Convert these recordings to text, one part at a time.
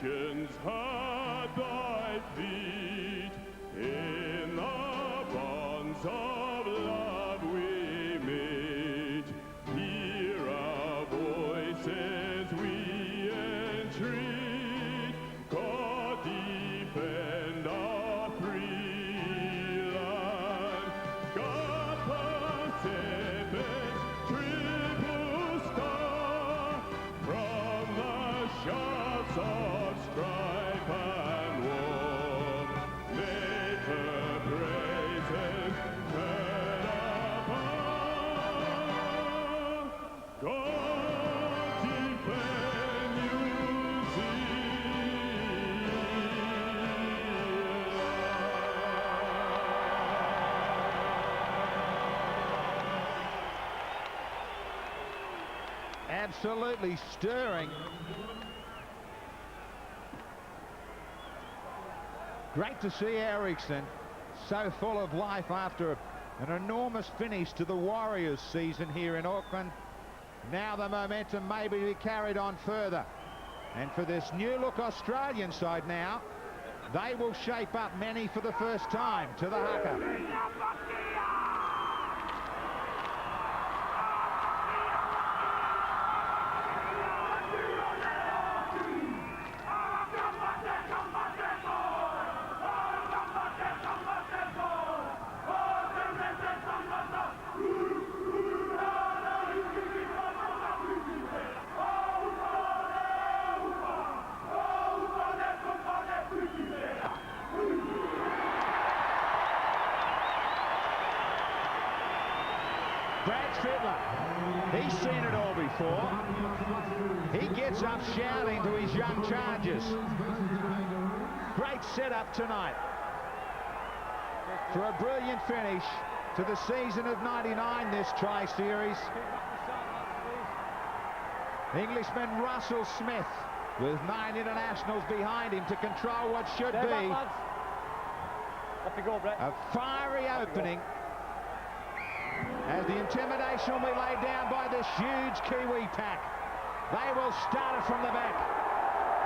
nations at thy feet. In the bonds of love we meet. Hear our voices we entreat. God defend our free land. God Pacific's triple star from the shafts of strife and war. Make her praises heard above. God defend New Zealand. Absolutely stirring. Great to see Ericsson so full of life after an enormous finish to the Warriors season here in Auckland. Now the momentum may be carried on further. And for this new look Australian side now, they will shape up many for the first time to the haka. Brad Fittler, he's seen it all before. He gets up shouting to his young chargers. Great setup tonight for a brilliant finish to the season of '99, this tri-series. Englishman Russell Smith with 9 internationals behind him to control what should be a fiery opening, as the intimidation will be laid down by this huge Kiwi pack. They will start it from the back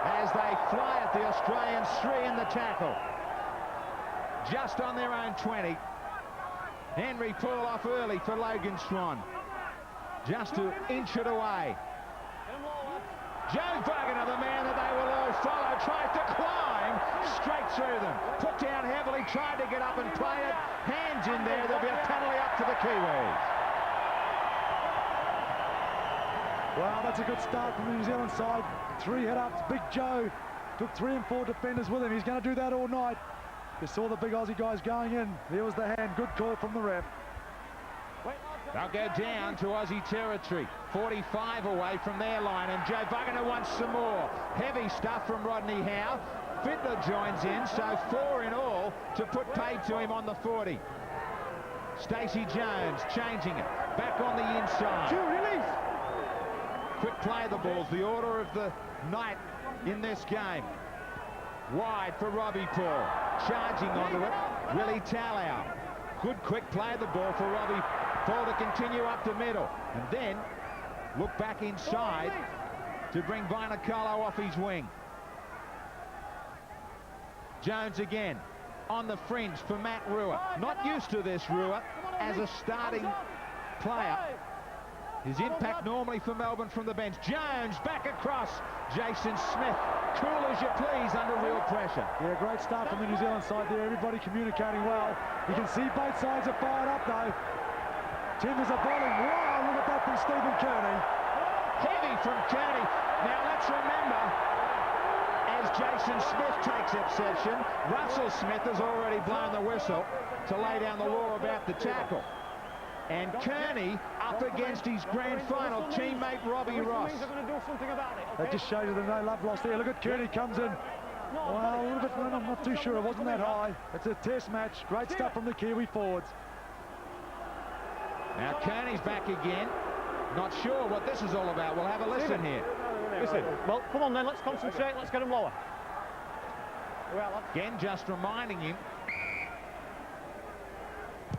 as they fly at the Australians, 3 in the tackle. Just on their own 20. Henry pull off early for Logan Swan. Just to inch it away. Joe Wagner, the man that they will all follow, tries to climb straight through them. Put down heavily, tried to get up and play it. Hands in there, there'll be a penalty up to the Kiwis. Well, that's a good start from the New Zealand side. 3 head-ups. Big Joe took 3 and 4 defenders with him. He's going to do that all night. You saw the big Aussie guys going in. There was the hand. Good call from the ref. They'll go down to Aussie territory. 45 away from their line, and Joe Wagner wants some more. Heavy stuff from Rodney Howe. Fittler joins in, so 4 in all to put paid to him on the 40. Stacey Jones changing it. Back on the inside. Release. Quick play of the balls, the order of the night in this game. Wide for Robbie Paul. Charging onto it, Willie Talau. Good quick play of the ball for Robbie Paul to continue up the middle. And then look back inside to bring Vainikolo off his wing. Jones again on the fringe for Matt Rua. Not used to this, Rua, as a starting player. His impact normally for Melbourne from the bench. Jones back across. Jason Smith, cool as you please under real pressure. Yeah, great start from the New Zealand side there. Everybody communicating well. You can see both sides are fired up though. Tim is a bowling. Wow, look at that from Stephen Kearney. Heavy from Kearney. Now let's remember, as Jason Smith takes exception, Russell Smith has already blown the whistle to lay down the law about the tackle. And Kearney up against his grand final teammate Robbie Ross. That just shows you the no love lost there. Look at Kearney comes in. Well, a little bit, I'm not too sure. It wasn't that high. It's a test match. Great stuff from the Kiwi forwards. Now Kearney's back again. Not sure what this is all about. We'll have a listen here. Listen, well, come on then, let's concentrate. Let's get him lower. Again, just reminding him.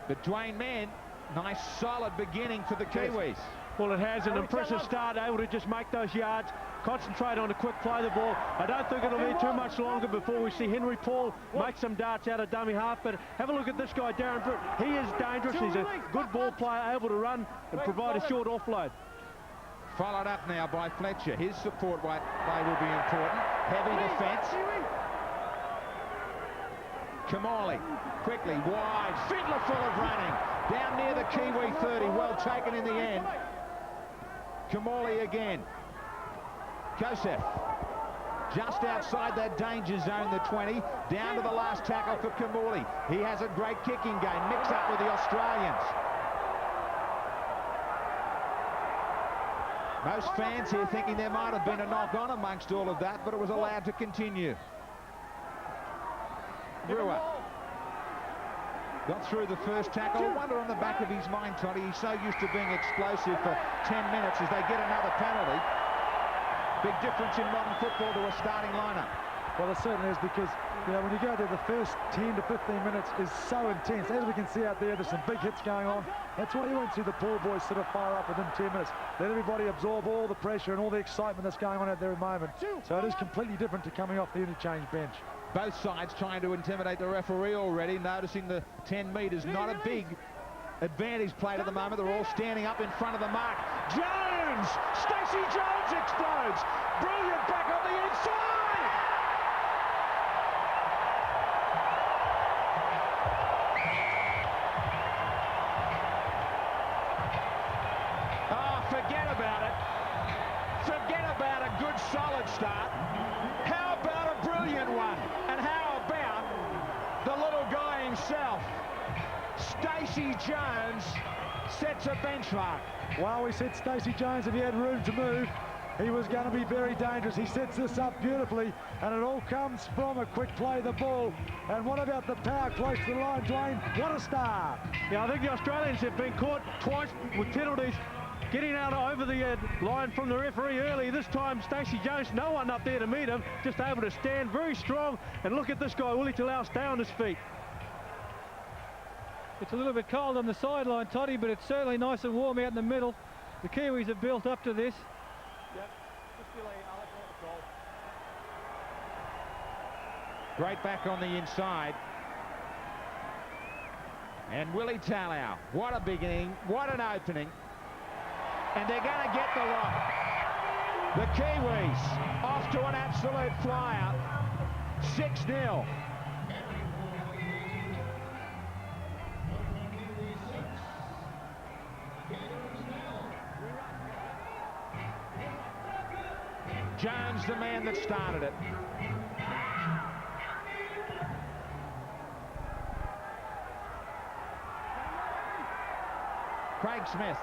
But Dwayne Mann, nice solid beginning for the Kiwis. Well, it has an impressive start, able to just make those yards. concentrate on a quick play of the ball. I don't think it'll be too much longer before we see Henry Paul make some darts out of dummy half, but have a look at this guy, Darren Britt. He is dangerous. He's a good ball player, able to run and provide a short offload. Followed up now by Fletcher. His support play will be important. Heavy defence. Kamali, quickly, wide. Fiddler full of running. Down near the Kiwi 30. Well taken in the end. Kamali again. Kosef. Just outside that danger zone, the 20. Down to the last tackle for Kamali. He has a great kicking game. Mix up with the Australians. Most fans here thinking there might have been a knock-on amongst all of that, but it was allowed to continue. Brewer got through the first tackle. I wonder on the back of his mind, Toddy, he's so used to being explosive for 10 minutes as they get another penalty. Big difference in modern football to a starting lineup. Well, it certainly is, because when you go there, the first 10 to 15 minutes is so intense. As we can see out there, there's some big hits going on. That's why you won't see the poor boys sort of fire up within 10 minutes. Let everybody absorb all the pressure and all the excitement that's going on out there at the moment. So it is completely different to coming off the interchange bench. Both sides trying to intimidate the referee already, noticing the 10 metres. Not a big advantage played at the moment. They're all standing up in front of the mark. Jones! Stacey Jones explodes! Brilliant back on the inside! Oh, forget about it. Forget about a good solid start. How about a brilliant one? And how about the little guy himself? Stacey Jones sets a benchmark. Well, we said Stacey Jones, if he had room to move, he was going to be very dangerous. He sets this up beautifully, and it all comes from a quick play of the ball. And what about the power close to the line, Dwayne? What a start. Yeah, I think the Australians have been caught twice with penalties, getting out over the line from the referee early. This time, Stacey Jones, no one up there to meet him, just able to stand very strong. And look at this guy, Willie Talau, stay on his feet. It's a little bit cold on the sideline, Toddy, but it's certainly nice and warm out in the middle. The Kiwis have built up to this. Yep. Great back on the inside. And Willie Talau, what a beginning, what an opening. And they're going to get the lot. The Kiwis off to an absolute flyer. 6-0. Jones, the man that started it. Craig Smith.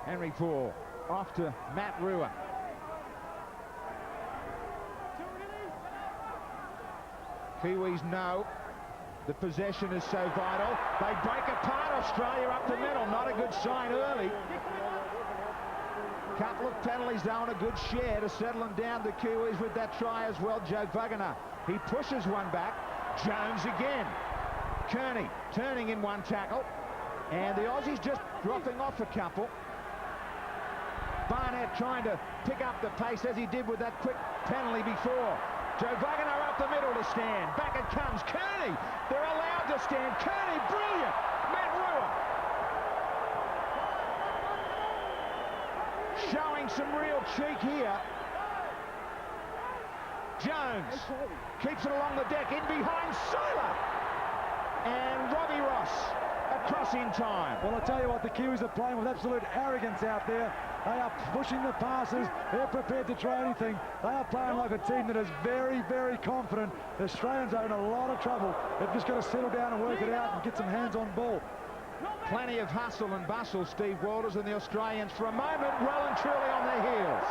Henry Paul off to Matt Rua. Kiwis know the possession is so vital. They break apart Australia up the middle. Not a good sign early. Couple of penalties though, and a good share to settle them down, the Kiwis, with that try as well. Joe Wagner, he pushes one back. Jones again. Kearney turning in one tackle. And the Aussies just dropping off a couple. Barnett trying to pick up the pace as he did with that quick penalty before. Joe Wagner up the middle to stand. Back it comes. Kearney. They're allowed to stand. Kearney, brilliant. Matt Rua. Showing some real cheek here. Jones keeps it along the deck. In behind Sola. And Robbie Ross across in time. Well, I'll tell you what, the Kiwis are playing with absolute arrogance out there. They are pushing the passes. They're prepared to try anything. They are playing like a team that is very, very confident. The Australians are in a lot of trouble. They've just got to settle down and work it out and get some hands on ball. Plenty of hustle and bustle, Steve Walters, and the Australians for a moment well and truly on their heels.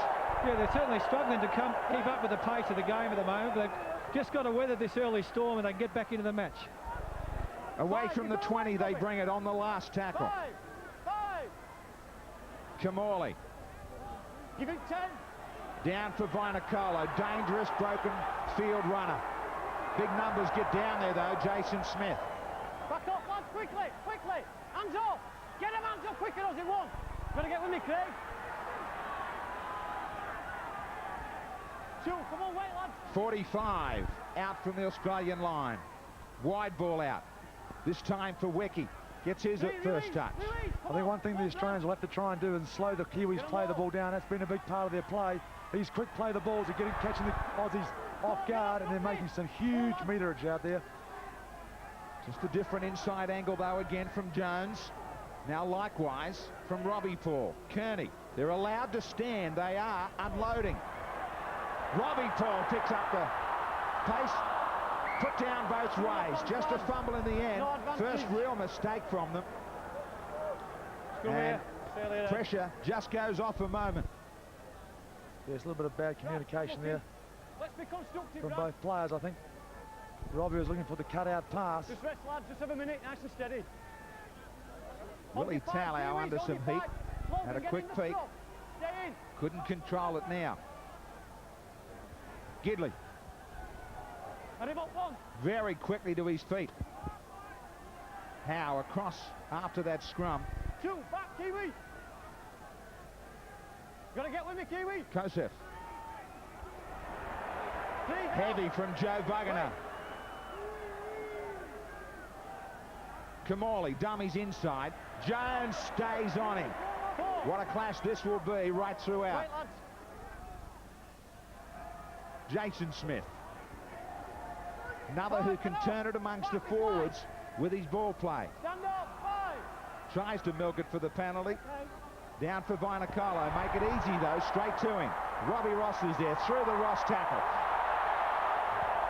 Yeah, they're certainly struggling to keep up with the pace of the game at the moment. They've just got to weather this early storm and they can get back into the match. Away from the 20, they bring it on the last tackle. Kamali. Give it 10. Down for Vainikolo. Dangerous broken field runner. Big numbers get down there, though. Jason Smith. Back up, lads, quickly, quickly. Hands up. Get him hands up quicker as he won. Gotta get with me, Craig. 2, come on, wait, lads. 45 out from the Australian line. Wide ball out. This time for Wecky. Gets his at first touch. I think one thing the Australians will have to try and do is slow the Kiwis play the ball down. That's been a big part of their play. These quick play the balls are catching the Aussies off guard, and they're making some huge meterage out there. Just a different inside angle, though, again from Jones. Now likewise from Robbie Paul. Kearney, they're allowed to stand. They are unloading. Robbie Paul picks up the pace. Put down both ways. Just a fumble in the end. First real mistake from them. And pressure just goes off a moment. There's a little bit of bad communication there Let's be constructive, from both players, I think. Robbie was looking for the cutout pass. Just rest, lads. Just have a minute. Nice and steady. Willie Tallow under some heat. Had a quick peek. Stay in. Couldn't control it now. Gidley. Very quickly to his feet. Howe across after that scrum. 2, back, Kiwi. Gotta get with me, Kiwi. Kosef. Heavy from Joe Buggener. Kamali, dummies inside. Jones stays on him. What a clash this will be right throughout. Jason Smith. Another who can turn it amongst the forwards with his ball play. Stand up, 5. Tries to milk it for the penalty. Down for Vainikolo. Make it easy, though. Straight to him. Robbie Ross is there. Through the Ross tackle.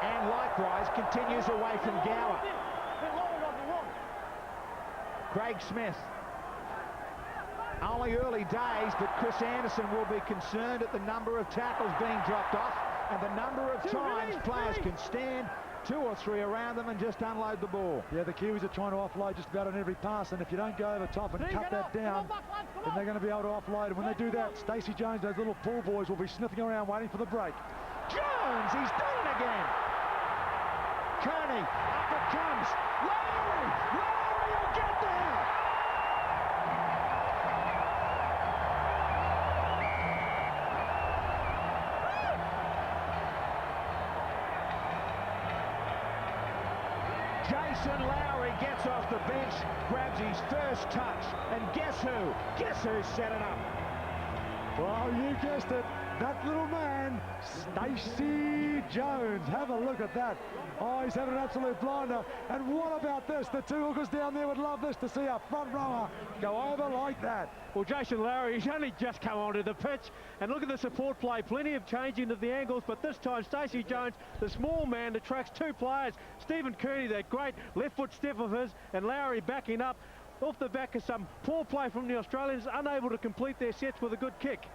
And likewise continues away from Gower. Craig Smith. Only early days, but Chris Anderson will be concerned at the number of tackles being dropped off and the number of times players can stand 2 or 3 around them and just unload the ball. Yeah, the Kiwis are trying to offload just about on every pass, and if you don't go over top and cut that down, then they're going to be able to offload. And when they do that, Stacey Jones, those little pool boys, will be sniffing around waiting for the break. Jones, he's done it again. Kearney, up it comes. Lowry will get there. Jason Lowry gets off the bench, grabs his first touch, and guess who? Guess who set it up? Well, you guessed it. That little man, Stacey Jones. Have a look at that. Oh, he's having an absolute blinder. And what about this? The 2 hookers down there would love this, to see a front rower go over like that. Well, Jason Lowry, he's only just come onto the pitch, and look at the support play. Plenty of changing of the angles, but this time Stacey Jones, the small man, attracts 2 players. Stephen Kearney, that great left foot step of his, and Lowry backing up off the back of some poor play from the Australians, unable to complete their sets with a good kick.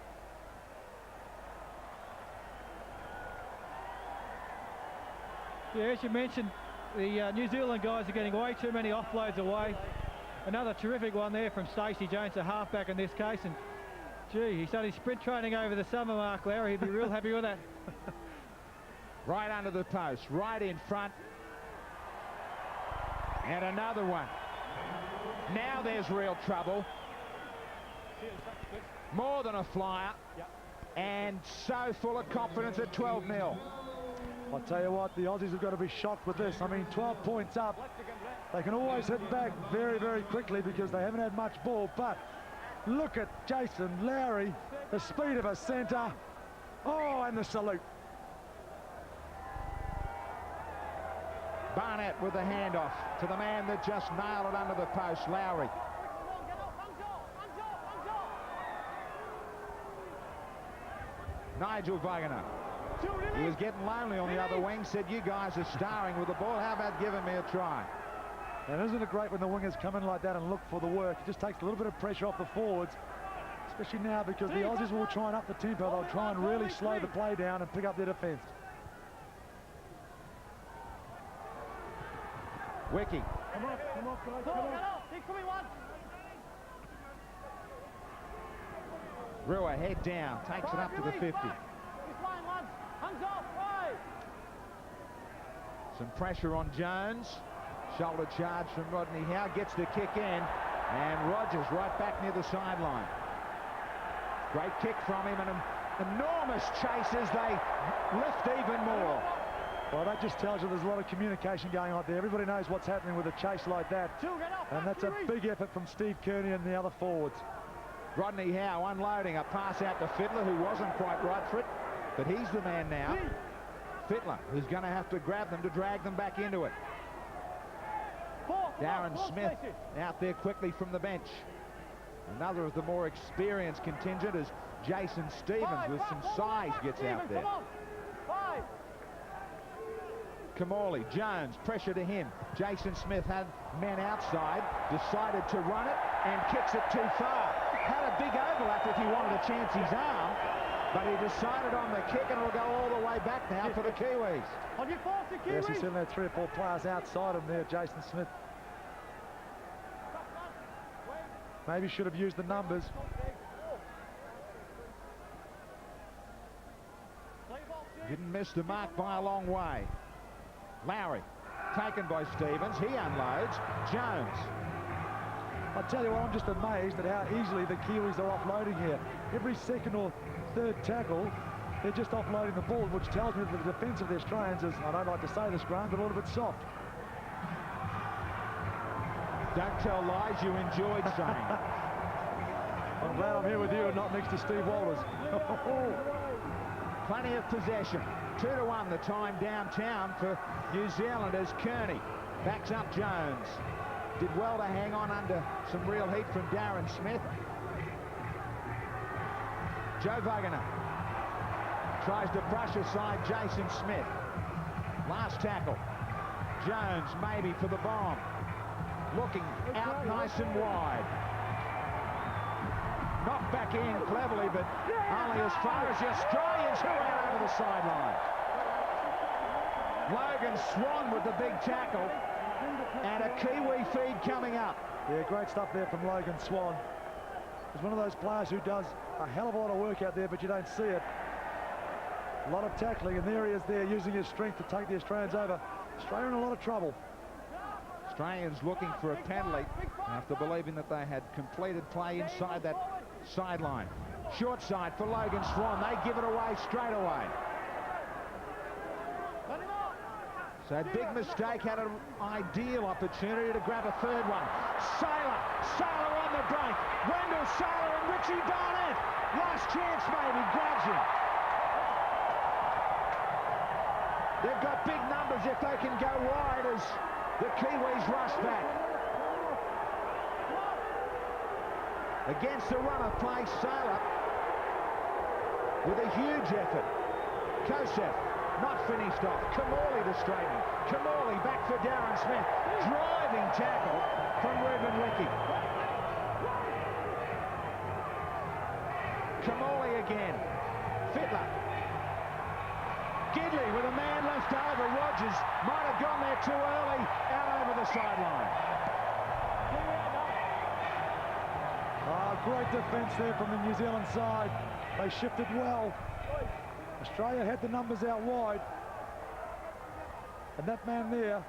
Yeah, as you mentioned, the New Zealand guys are getting way too many offloads away. Another terrific one there from Stacey Jones, a halfback in this case. And gee, he's done his sprint training over the summer, Mark Lowry. He'd be real happy with that. Right under the post, right in front. And another one. Now there's real trouble. More than a flyer. And so full of confidence at 12-0. I'll tell you what, the Aussies have got to be shocked with this. I mean, 12 points up. They can always hit back very, very quickly because they haven't had much ball. But look at Jason Lowry, the speed of a centre. Oh, and the salute. Barnett with the handoff to the man that just nailed it under the post, Lowry. Nigel Wagner. He was getting lonely on the other wing, said, you guys are starring with the ball, how about giving me a try? And isn't it great when the wingers come in like that and look for the work? It just takes a little bit of pressure off the forwards, especially now because the Aussies will try and up the tempo. They'll try and really slow the play down and pick up their defence. Wiki. Come on, guys, come on. Keep coming, lads. Rua head down, takes it up to the 50. This line, lads. Hands off, 5. Some pressure on Jones. Shoulder charge from Rodney Howe. Gets the kick in. And Rogers right back near the sideline. Great kick from him and an enormous chase as they lift even more. Well, that just tells you there's a lot of communication going on there. Everybody knows what's happening with a chase like that. And that's a big effort from Steve Kearney and the other forwards. Rodney Howe unloading a pass out to Fittler, who wasn't quite right for it, but he's the man now. Fittler, who's going to have to grab them to drag them back into it. Darren Smith out there quickly from the bench. Another of the more experienced contingent as Jason Stevens with some size gets out there. Kamali, Jones, pressure to him. Jason Smith had men outside, decided to run it and kicks it too far. Had a big overlap if he wanted to chance his arm, but he decided on the kick and it'll go all the way back now for the Kiwis. On your 40, Kiwis. Yes, he's sitting there 3 or 4 players outside him there, Jason Smith. Maybe should have used the numbers. Didn't miss the mark by a long way. Lowry, taken by Stevens. He unloads. Jones. I tell you what, I'm just amazed at how easily the Kiwis are offloading here. Every second or third tackle, they're just offloading the ball, which tells me that the defence of the Australians is, I don't like to say this, Grant, but a little bit soft. Don't tell lies you enjoyed saying. I'm glad I'm here with you and not next to Steve Walters. Plenty of possession. 2-1 the time downtown for New Zealand as Kearney backs up Jones. Did well to hang on under some real heat from Darren Smith. Joe Wagner tries to brush aside Jason Smith. Last tackle. Jones maybe for the bomb. Looking out nice and wide. Knocked back in cleverly, but only as far as the Australians, who out over the sideline. Logan Swan with the big tackle, and a Kiwi feed coming up. Yeah, great stuff there from Logan Swan. He's one of those players who does a hell of a lot of work out there, but you don't see it. A lot of tackling, and there he is there using his strength to take the Australians over. Australia in a lot of trouble. Australians looking for a penalty after believing that they had completed play inside that sideline. Short side for Logan Swan. They give it away straight away. So big mistake, had an ideal opportunity to grab a third one. Saylor on the break. Wendell Saylor and Richie Barnett. Last chance maybe, grabs him. They've got big numbers if they can go wide as the Kiwis rush back. Against the run of play, Saylor with a huge effort. Kosef not finished off. Kamali to straighten. Kamali back for Darren Smith. Driving tackle from Ruben Wiki. Kamali again. Fittler. Gidley with a man left over. Rogers might have gone there too early. Out over the sideline. Great defence there from the New Zealand side. They shifted well. Australia had the numbers out wide. And that man there,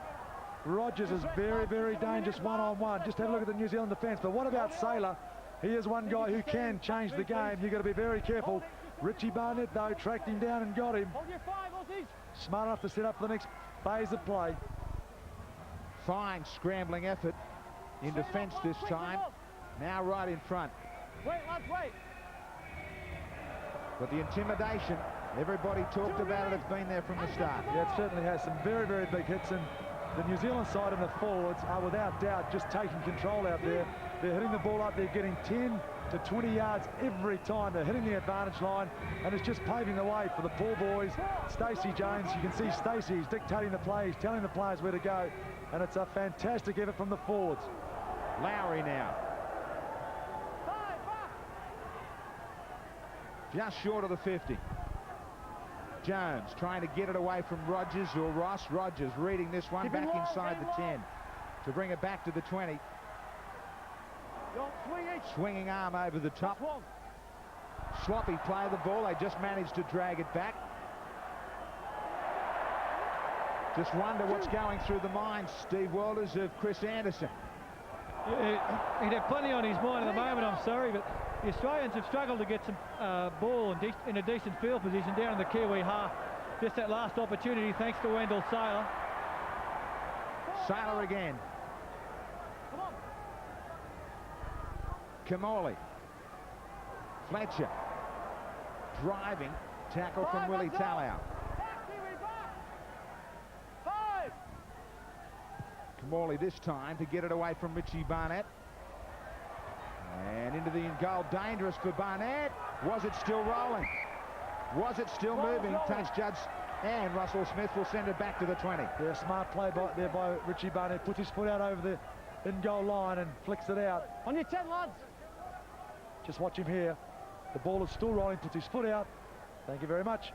Rogers, is very, very dangerous one-on-one. Just have a look at the New Zealand defence. But what about Saylor? He is one guy who can change the game. You've got to be very careful. Richie Barnett, though, tracked him down and got him. Smart enough to set up for the next phase of play. Fine scrambling effort in defence this time. Now right in front. Wait, lads, wait. But the intimidation, everybody talked about it. It's been there from the start. Yeah, it certainly has some very, very big hits. And the New Zealand side and the forwards are without doubt just taking control out there. They're hitting the ball up. They're getting 10 to 20 yards every time. They're hitting the advantage line, and it's just paving the way for the poor boys. Stacey Jones, you can see Stacey is dictating the plays, telling the players where to go, and it's a fantastic effort from the forwards. Lowry now. Just short of the 50. Jones trying to get it away from Rogers or Ross. Rogers reading this one back inside the 10 to bring it back to the 20. Swinging arm over the top. Sloppy play of the ball. They just managed to drag it back. Just wonder what's going through the mind, Steve Walters, of Chris Anderson. He'd have plenty on his mind at the moment, I'm sorry, but the Australians have struggled to get some ball in a decent field position down in the Kiwi half. Just that last opportunity, thanks to Wendell Saylor. Saylor again. Kamali. Fletcher. Driving. Tackle from Willie Talau. Kamali this time to get it away from Richie Barnett. And into the in-goal. Dangerous for Barnett. Was it still rolling? Was it still moving? Touch judge and Russell Smith will send it back to the 20. Yeah, smart play there by Richie Barnett. Puts his foot out over the in-goal line and flicks it out. On your 10, lads. Just watch him here. The ball is still rolling, puts his foot out. Thank you very much.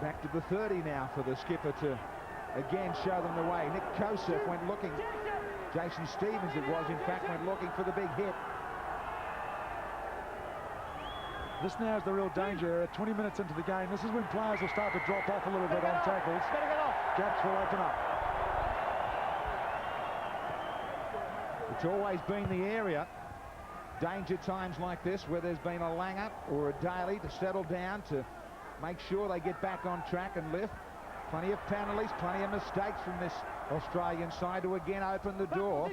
Back to the 30 now for the skipper to again show them the way. Nick Kosef went looking. Jason Stevens, it was, in fact, went looking for the big hit. This now is the real danger. 20 minutes into the game, this is when players will start to drop off a little bit on tackles. Gaps will open up. It's always been the area. Danger times like this where there's been a Langer or a Daly to settle down to make sure they get back on track and lift. Plenty of penalties, plenty of mistakes from this Australian side to again open the door.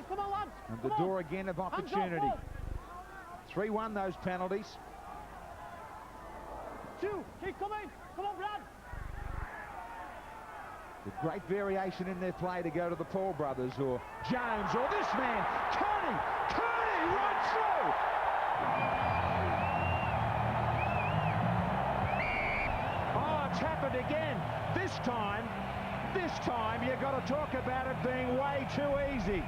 And the door again of opportunity. 3-1 those penalties. 2, keep coming. Come on, Brad. The great variation in their play to go to the Paul brothers or Jones or this man, Kearney right through. Oh, it's happened again. This time you've got to talk about it being way too easy.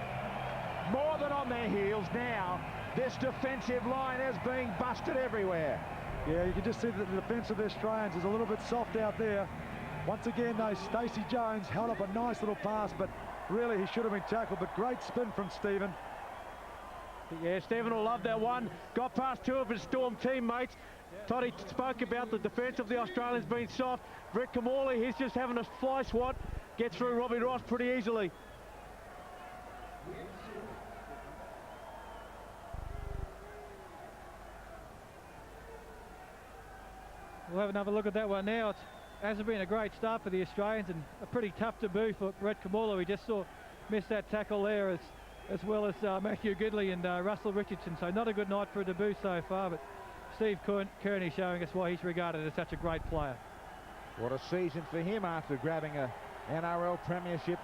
More than on their heels now. This defensive line is being busted everywhere. Yeah, you can just see that the defence of the Australians is a little bit soft out there. Once again, though, Stacey Jones held up a nice little pass, but really he should have been tackled. But great spin from Stephen. Yeah, Stephen will love that one. Got past 2 of his Storm teammates. Toddy spoke about the defence of the Australians being soft. Brett Kamali, he's just having a fly swat. Gets through Robbie Ross pretty easily. We'll have another look at that one now. It hasn't been a great start for the Australians and a pretty tough debut for Brett Kamala. We just saw miss that tackle there as well as Matthew Gidley and Russell Richardson. So not a good night for a debut so far, but Steve Kearney showing us why he's regarded as such a great player. What a season for him after grabbing a NRL Premiership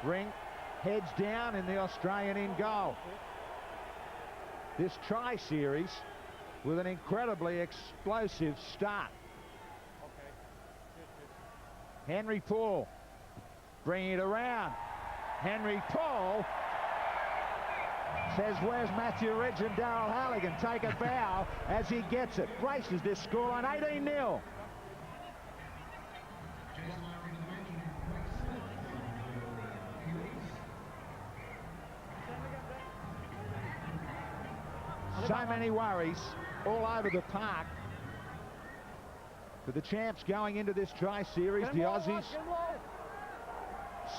ring. Heads down in the Australian in goal. This tri-series with an incredibly explosive start. Henry Paul bringing it around. Henry Paul says, where's Matthew Ridge and Darryl Halligan? Take a bow as he gets it. Races this scoreline 18-0. So many worries all over the park for the champs going into this tri-series, the Aussies.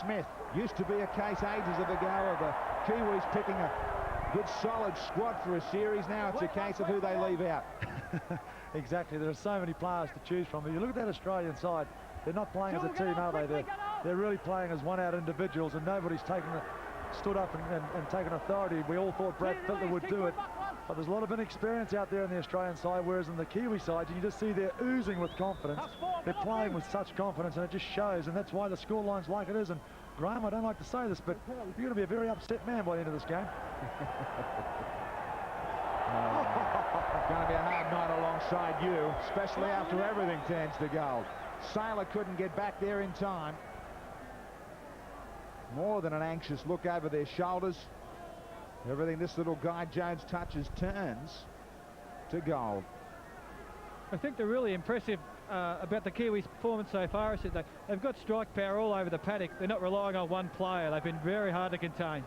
Smith used to be a case ages ago of the Kiwis picking a good solid squad for a series. Now it's a case of who they leave out. Exactly, there are so many players to choose from. If you look at that Australian side, they're not playing as a team, are they? They're really playing as one-out individuals, and nobody's stood up and taken authority. We all thought Brad Fittler would do it. But there's a lot of inexperience out there in the Australian side, whereas in the Kiwi side, you can just see they're oozing with confidence. They're playing with such confidence, and it just shows, and that's why the scoreline's like it is. And Graham, I don't like to say this, but you're going to be a very upset man by the end of this game. It's going to be a hard night alongside you, especially after everything turns to gold. Saylor couldn't get back there in time. More than an anxious look over their shoulders. Everything this little guy Jones touches turns to gold. I think they're really impressive about the Kiwis' performance so far is that they've got strike power all over the paddock. They're not relying on one player. They've been very hard to contain.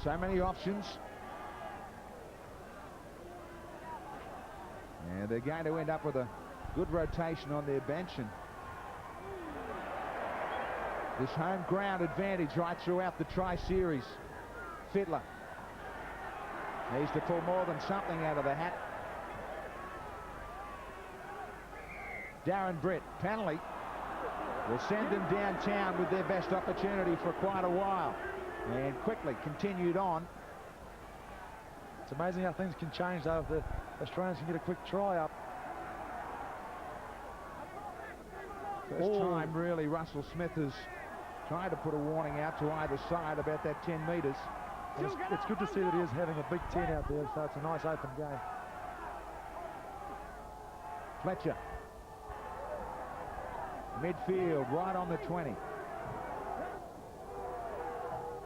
So many options. And they're going to end up with a good rotation on their bench, and this home ground advantage right throughout the tri-series. Fittler needs to pull more than something out of the hat. Darren Brett, Panelly will send them downtown with their best opportunity for quite a while, and quickly continued on. It's amazing how things can change though if the Australians can get a quick try up. First time really Russell Smith has tried to put a warning out to either side about that 10 metres. It's good to see that he is having a big 10 out there, so it's a nice open game. Fletcher. Midfield, right on the 20.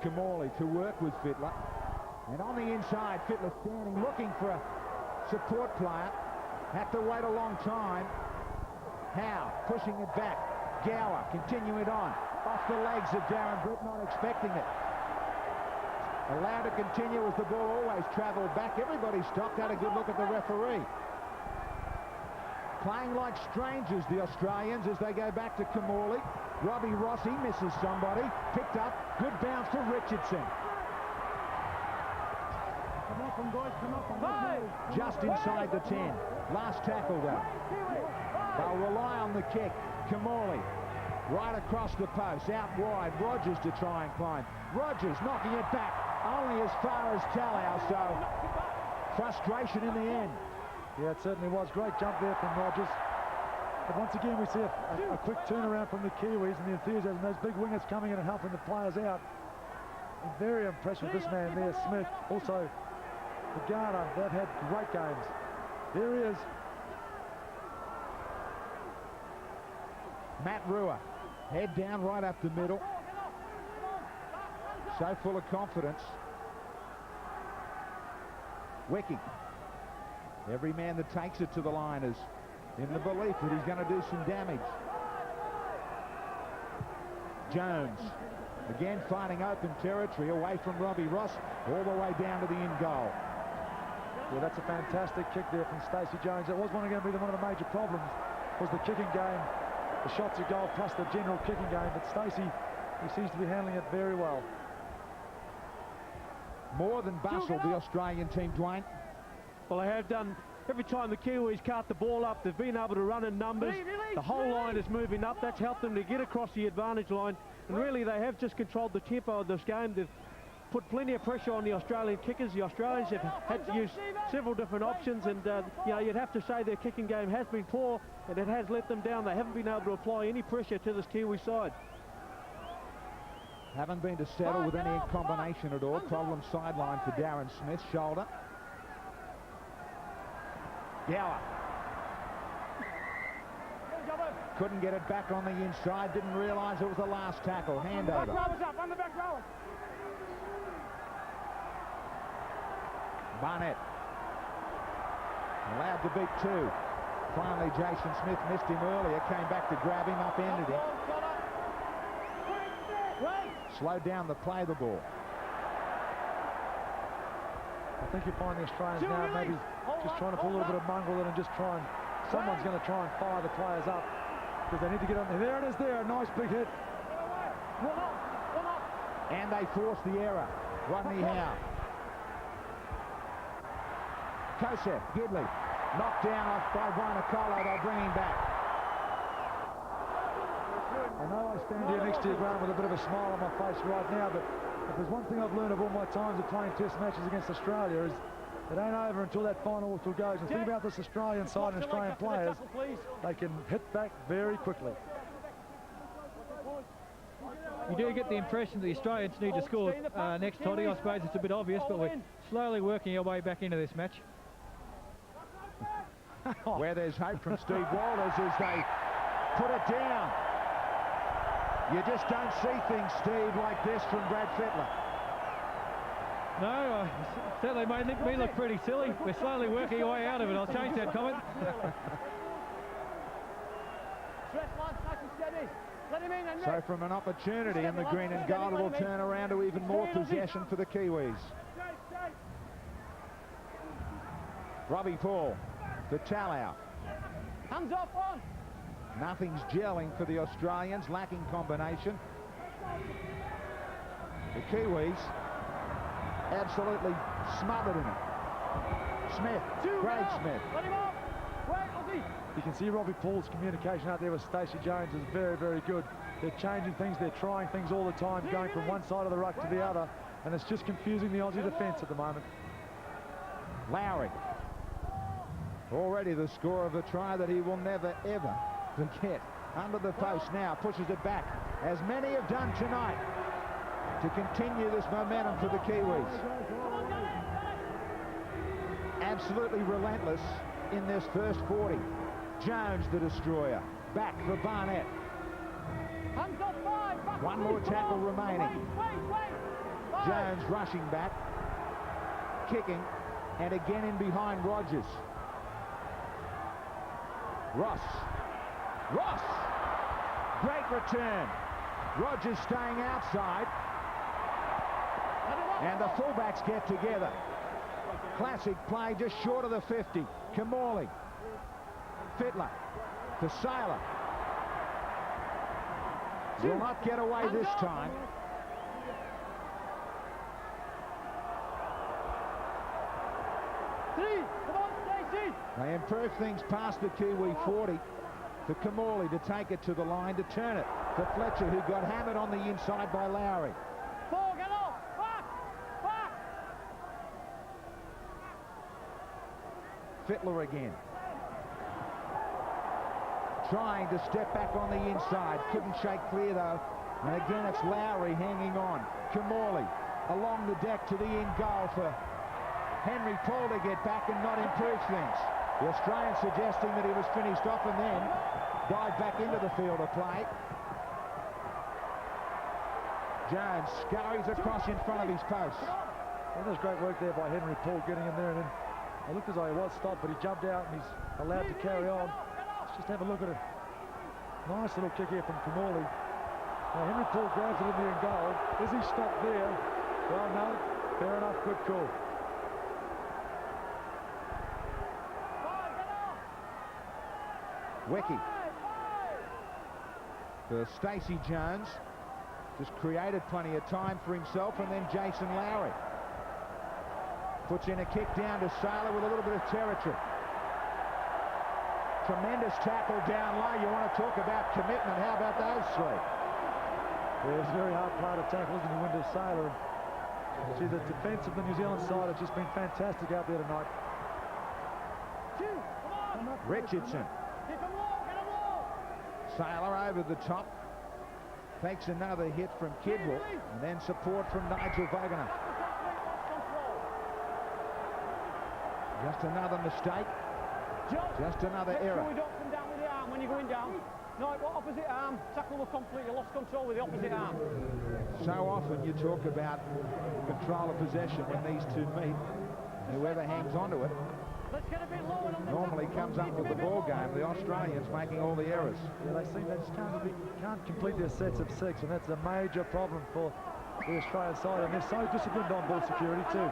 Kamali to work with Fittler. And on the inside, Fittler standing, looking for a support player. Had to wait a long time. Howe pushing it back. Gower continuing it on. Off the legs of Darren Brett, not expecting it. Allowed to continue as the ball always travelled back. Everybody stopped, had a good look at the referee. Playing like strangers, the Australians, as they go back to Kamali. Robbie Rossi misses somebody. Picked up. Good bounce to Richardson. Come up and guys, come up. Just inside the 10. Last tackle though. They'll rely on the kick. Kamali right across the post. Out wide. Rogers to try and climb. Rogers knocking it back. Only as far as Talau, so frustration in the end. Yeah, it certainly was. Great jump there from Rogers. But once again, we see a quick turnaround from the Kiwis and the enthusiasm. Those big wingers coming in and helping the players out. I'm very impressed with this man there, Smith. Also, the Ghana, they've had great games. There he is. Matt Rua, head down right up the middle. So full of confidence. Wicking. Every man that takes it to the line is in the belief that he's going to do some damage. Jones, again finding open territory away from Robbie Ross, all the way down to the in goal. Yeah, that's a fantastic kick there from Stacey Jones. It was going to be one of the major problems, was the kicking game, the shots at goal plus the general kicking game. But Stacey, he seems to be handling it very well. More than bustled the Australian team, Dwayne. Well, they have done. Every time the Kiwis cart the ball up, they've been able to run in numbers. The whole line is moving up. That's helped them to get across the advantage line. And really, they have just controlled the tempo of this game. They've put plenty of pressure on the Australian kickers. The Australians have had to use several different options, and you know, you'd have to say their kicking game has been poor, and it has let them down. They haven't been able to apply any pressure to this Kiwi side. Haven't been to settle with any combination at all. Problem sideline for Darren Smith. Shoulder. Gower. Couldn't get it back on the inside. Didn't realise it was the last tackle. Handover. Barnett. Allowed to beat two. Finally, Jason Smith missed him earlier. Came back to grab him, upended him. Slowed down the play of the ball. I think you find the Australians now maybe just trying to put a little bit of mongrel in and just try and, someone's going to try and fire the players up because they need to get on there. There it is there, a nice big hit. And they forced the error. Rodney Howe. Kosef, Gidley, knocked down off by Buonacolo. They'll bring him back. I know I stand here next to your ground with a bit of a smile on my face right now, but if there's one thing I've learned of all my times of playing test matches against Australia is it ain't over until that final whistle goes. And think about this Australian side and Australian players, they can hit back very quickly. You do get the impression the Australians need to score next, Toddy. I suppose it's a bit obvious, but we're slowly working our way back into this match. Where there's hope from Steve Walters as they put it down. You just don't see things, Steve, like this from Brad Fittler. No, certainly made me look pretty silly. We're slowly working our way out of it. I'll change that comment. So from an opportunity in the green and gold, it will turn around to even more possession for the Kiwis. Robbie Paul for Talau. Hands off one. Nothing's gelling for the Australians, lacking combination. The Kiwis absolutely smothered in it. Smith, Craig Smith. Let him off. Wait, Ozzy. You can see Robbie Paul's communication out there with Stacey Jones is very, very good. They're changing things, they're trying things all the time, going from one side of the ruck to the other, and it's just confusing the Aussie defence at the moment. Lowry. Already the score of a try that he will never, ever forget. Under the post now, pushes it back, as many have done tonight, to continue this momentum for the Kiwis. Absolutely relentless in this first 40. Jones, the destroyer. Back for Barnett. Hands off 5. Back. One more tackle remaining. Wait. Jones rushing back, kicking, and again in behind Rogers. Ross. Great return. Rogers staying outside. And the fullbacks get together. Classic play just short of the 50. Kamali. Fittler to Sailor. Will not get away this time. Come on, Stacey. They improve things past the Kiwi 40 for Kamali to take it to the line, to turn it to Fletcher, who got hammered on the inside by Lowry. 4, get off. Back. Fittler again. Trying to step back on the inside. Couldn't shake clear though. And again it's Lowry hanging on. Kamali along the deck to the in goal for Henry Paul to get back and not improve things. The Australian suggesting that he was finished off and then dived back into the field of play. Jones scurries across in front of his post. Well, there's great work there by Henry Paul getting in there, and then it looked as though he was stopped, but he jumped out and he's allowed to carry on. Let's just have a look at it. Nice little kick here from Kamali. Now Henry Paul grabs it in the end goal. Is he stopped there? Well, no. Fair enough. Good call. Wecky for Stacey Jones. Just created plenty of time for himself, and then Jason Lowry puts in a kick down to Sailor with a little bit of territory. Tremendous tackle down low. You want to talk about commitment? How about those three? Yeah, it's a very hard play to tackle, isn't it, when there's Sailor? See, the defence of the New Zealand side has just been fantastic out there tonight. Richardson. Sailor over the top. Takes another hit from Kidwell, and then support from Nigel Wagner. Just another mistake. Just another error. Sure, don't come down with the arm when you're going down. No, opposite arm. Tackle was complete. You lost control with the opposite arm. So often you talk about control of possession when these two meet. Whoever hangs onto it Let's get a bit lower on the normally comes up with the ball game. The Australians making all the errors. Yeah, they seem they just can't complete their sets of 6, and that's a major problem for the Australian side, and they're so disciplined on ball security too.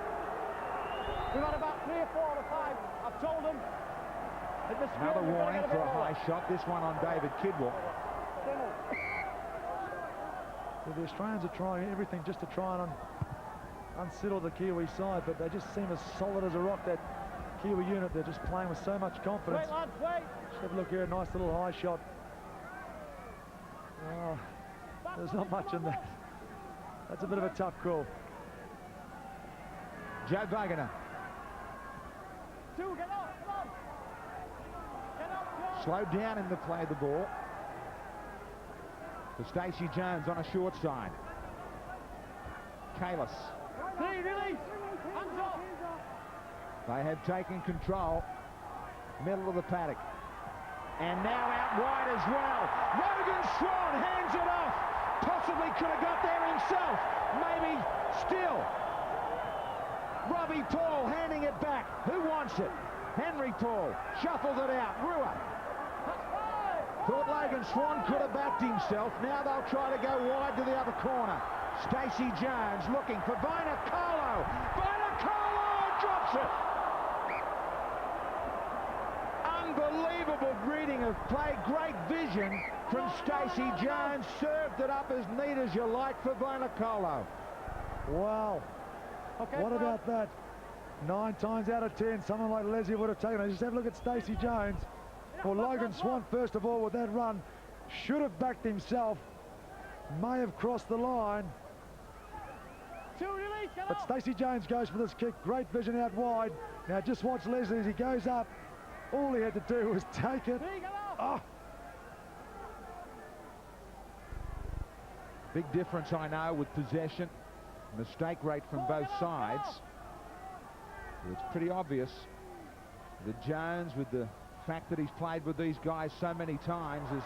We've had about 3 or 4 or 5. I've told them. Another warning for a high shot. This one on David Kidwell. Well, the Australians are trying everything just to try and unsettle the Kiwi side, but they just seem as solid as a rock, that Kiwi unit. They're just playing with so much confidence. Wait, lads, wait. Just have a look here, a nice little high shot. Oh, there's not much in that. That's a bit of a tough call. Joe Wagner. 2, get up, come on. Get up, Joe. Slowed down in the play of the ball. For Stacey Jones on a short side. Kalis. 3, release. Hands off. They have taken control. Middle of the paddock. And now out wide as well. Logan Swan hands it off. Possibly could have got there himself. Maybe still. Robbie Paul handing it back. Who wants it? Henry Paul shuffles it out. Rua. Thought Logan Swan could have backed himself. Now they'll try to go wide to the other corner. Stacey Jones looking for Vainikolo. Vainikolo drops it. Unbelievable reading of play, great vision from Stacey Jones. Served it up as neat as you like for Bonacolo. Wow. Okay, What about that? 9 times out of 10, someone like Leslie would have taken it. Just have a look at Stacey Jones. Well, Logan Swan, first of all, with that run, should have backed himself. May have crossed the line. But Stacey Jones goes for this kick. Great vision out wide. Now just watch Leslie as he goes up. All he had to do was take it. Oh. Big difference, I know, with possession. Mistake rate from both sides. It's pretty obvious that Jones, with the fact that he's played with these guys so many times, as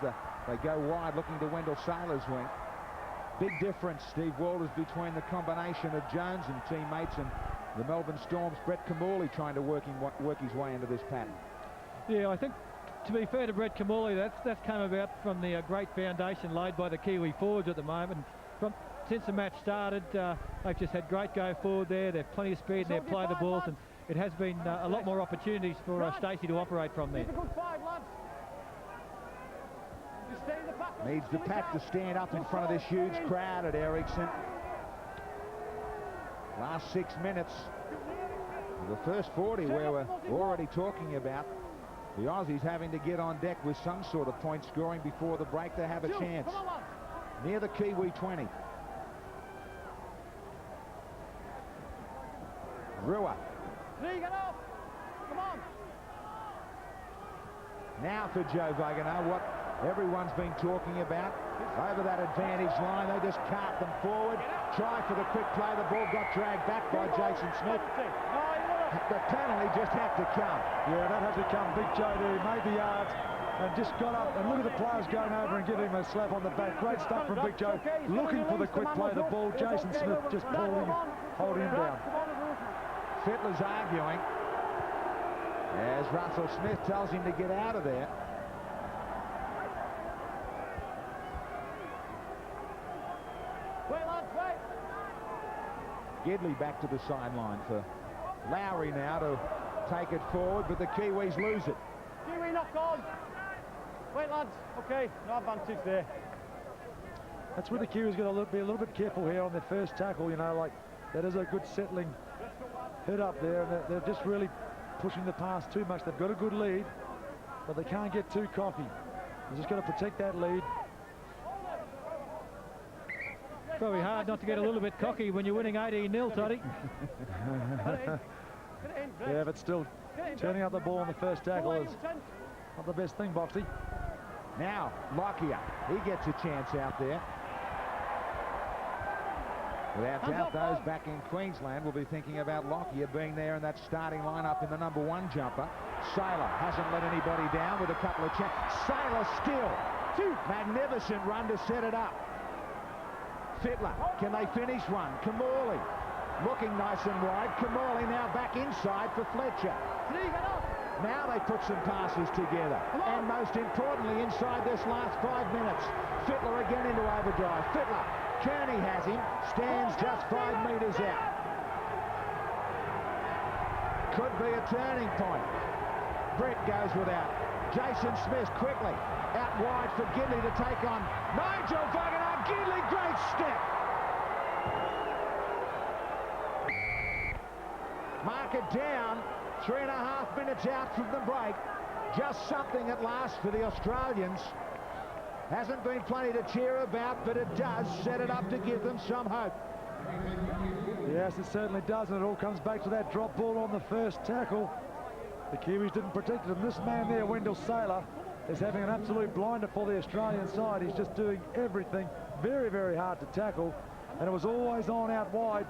they go wide looking to Wendell Saylor's wing. Big difference, Steve Walters, between the combination of Jones and teammates and the Melbourne Storm's Brett Kamali trying to work his way into this pattern. Yeah, I think, to be fair to Brett Kamali, that's come about from the great foundation laid by the Kiwi forwards at the moment. Since the match started, they've just had great go forward there. They've plenty of speed and they've played the balls, and it has been a lot more opportunities for Stacey to operate from there. Needs the pack to stand up in front of this huge crowd at Ericsson. Last 6 minutes. The first 40 where we're already talking about the Aussies having to get on deck with some sort of point scoring before the break to have a chance. Near the Kiwi 20. Rua. Now for Joe Vagano, what everyone's been talking about. Over that advantage line, they just cart them forward. Try for the quick play. The ball got dragged back by Jason Smith. The penalty just had to come. Yeah, that had to come. Big Joe there. He made the yards and just got up. And look at the players going over and giving him a slap on the back. Great stuff from Big Joe. Looking for the quick play. The ball, Jason Smith just holding him down. Fittler's arguing as Russell Smith tells him to get out of there. Gidley back to the sideline for Lowry now to take it forward, but the Kiwis lose it. Kiwi knock on. Wait, lads. Okay, no advantage there. That's where the Kiwis got to be a little bit careful here on their first tackle. You know, like that is a good settling hit up there, and they're just really pushing the pass too much. They've got a good lead, but they can't get too cocky. They're just got to protect that lead. Probably hard not to get a little bit cocky when you're winning 18-0, Toddy. Yeah, but still, turning up the ball on the first tackle is not the best thing, Boxy. Now, Lockyer, he gets a chance out there. Without doubt, those back in Queensland will be thinking about Lockyer being there in that starting lineup in the #1 jumper. Saylor hasn't let anybody down with a couple of chances. Saylor still. Magnificent run to set it up. Fittler, can they finish one? Kamali, looking nice and wide. Kamali now back inside for Fletcher. Now they put some passes together. And most importantly, inside this last 5 minutes, Fittler again into overdrive. Fittler, Kearney has him, stands just 5 metres out. Could be a turning point. Brett goes without. Jason Smith quickly out wide for Gidley to take on Nigel Vagano. Gidley, great step. Mark it down. 3.5 minutes out from the break. Just something at last for the Australians. Hasn't been plenty to cheer about, but it does set it up to give them some hope. Yes, it certainly does, and it all comes back to that drop ball on the first tackle. The Kiwis didn't protect it, and this man there, Wendell Saylor, is having an absolute blinder for the Australian side. He's just doing everything. Very, very hard to tackle, and it was always on out wide.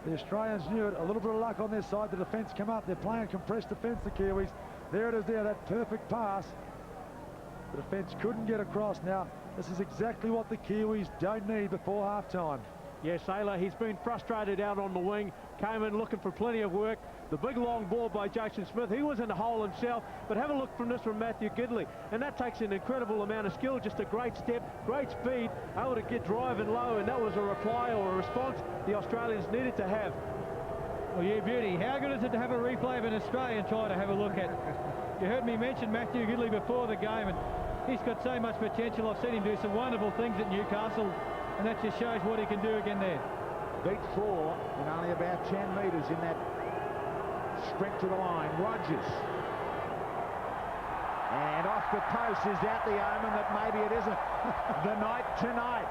The Australians knew it. A little bit of luck on their side. The defence come up. They're playing compressed defence, the Kiwis. There it is there, that perfect pass. The defence couldn't get across. Now, this is exactly what the Kiwis don't need before half-time. Yeah, Saylor, he's been frustrated out on the wing. Came in looking for plenty of work. The big long ball by Jason Smith. He was in the hole himself, but have a look from this from Matthew Gidley. And that takes an incredible amount of skill. Just a great step, great speed, able to get driving low, and that was a reply or a response the Australians needed to have. Well, yeah, beauty. How good is it to have a replay of an Australian try to have a look at? You heard me mention Matthew Gidley before the game, and he's got so much potential. I've seen him do some wonderful things at Newcastle, and that just shows what he can do again there. Beat 4 in only about 10 metres in that sprint to the line. Rogers. And off the post is that the omen that maybe it isn't. The night tonight.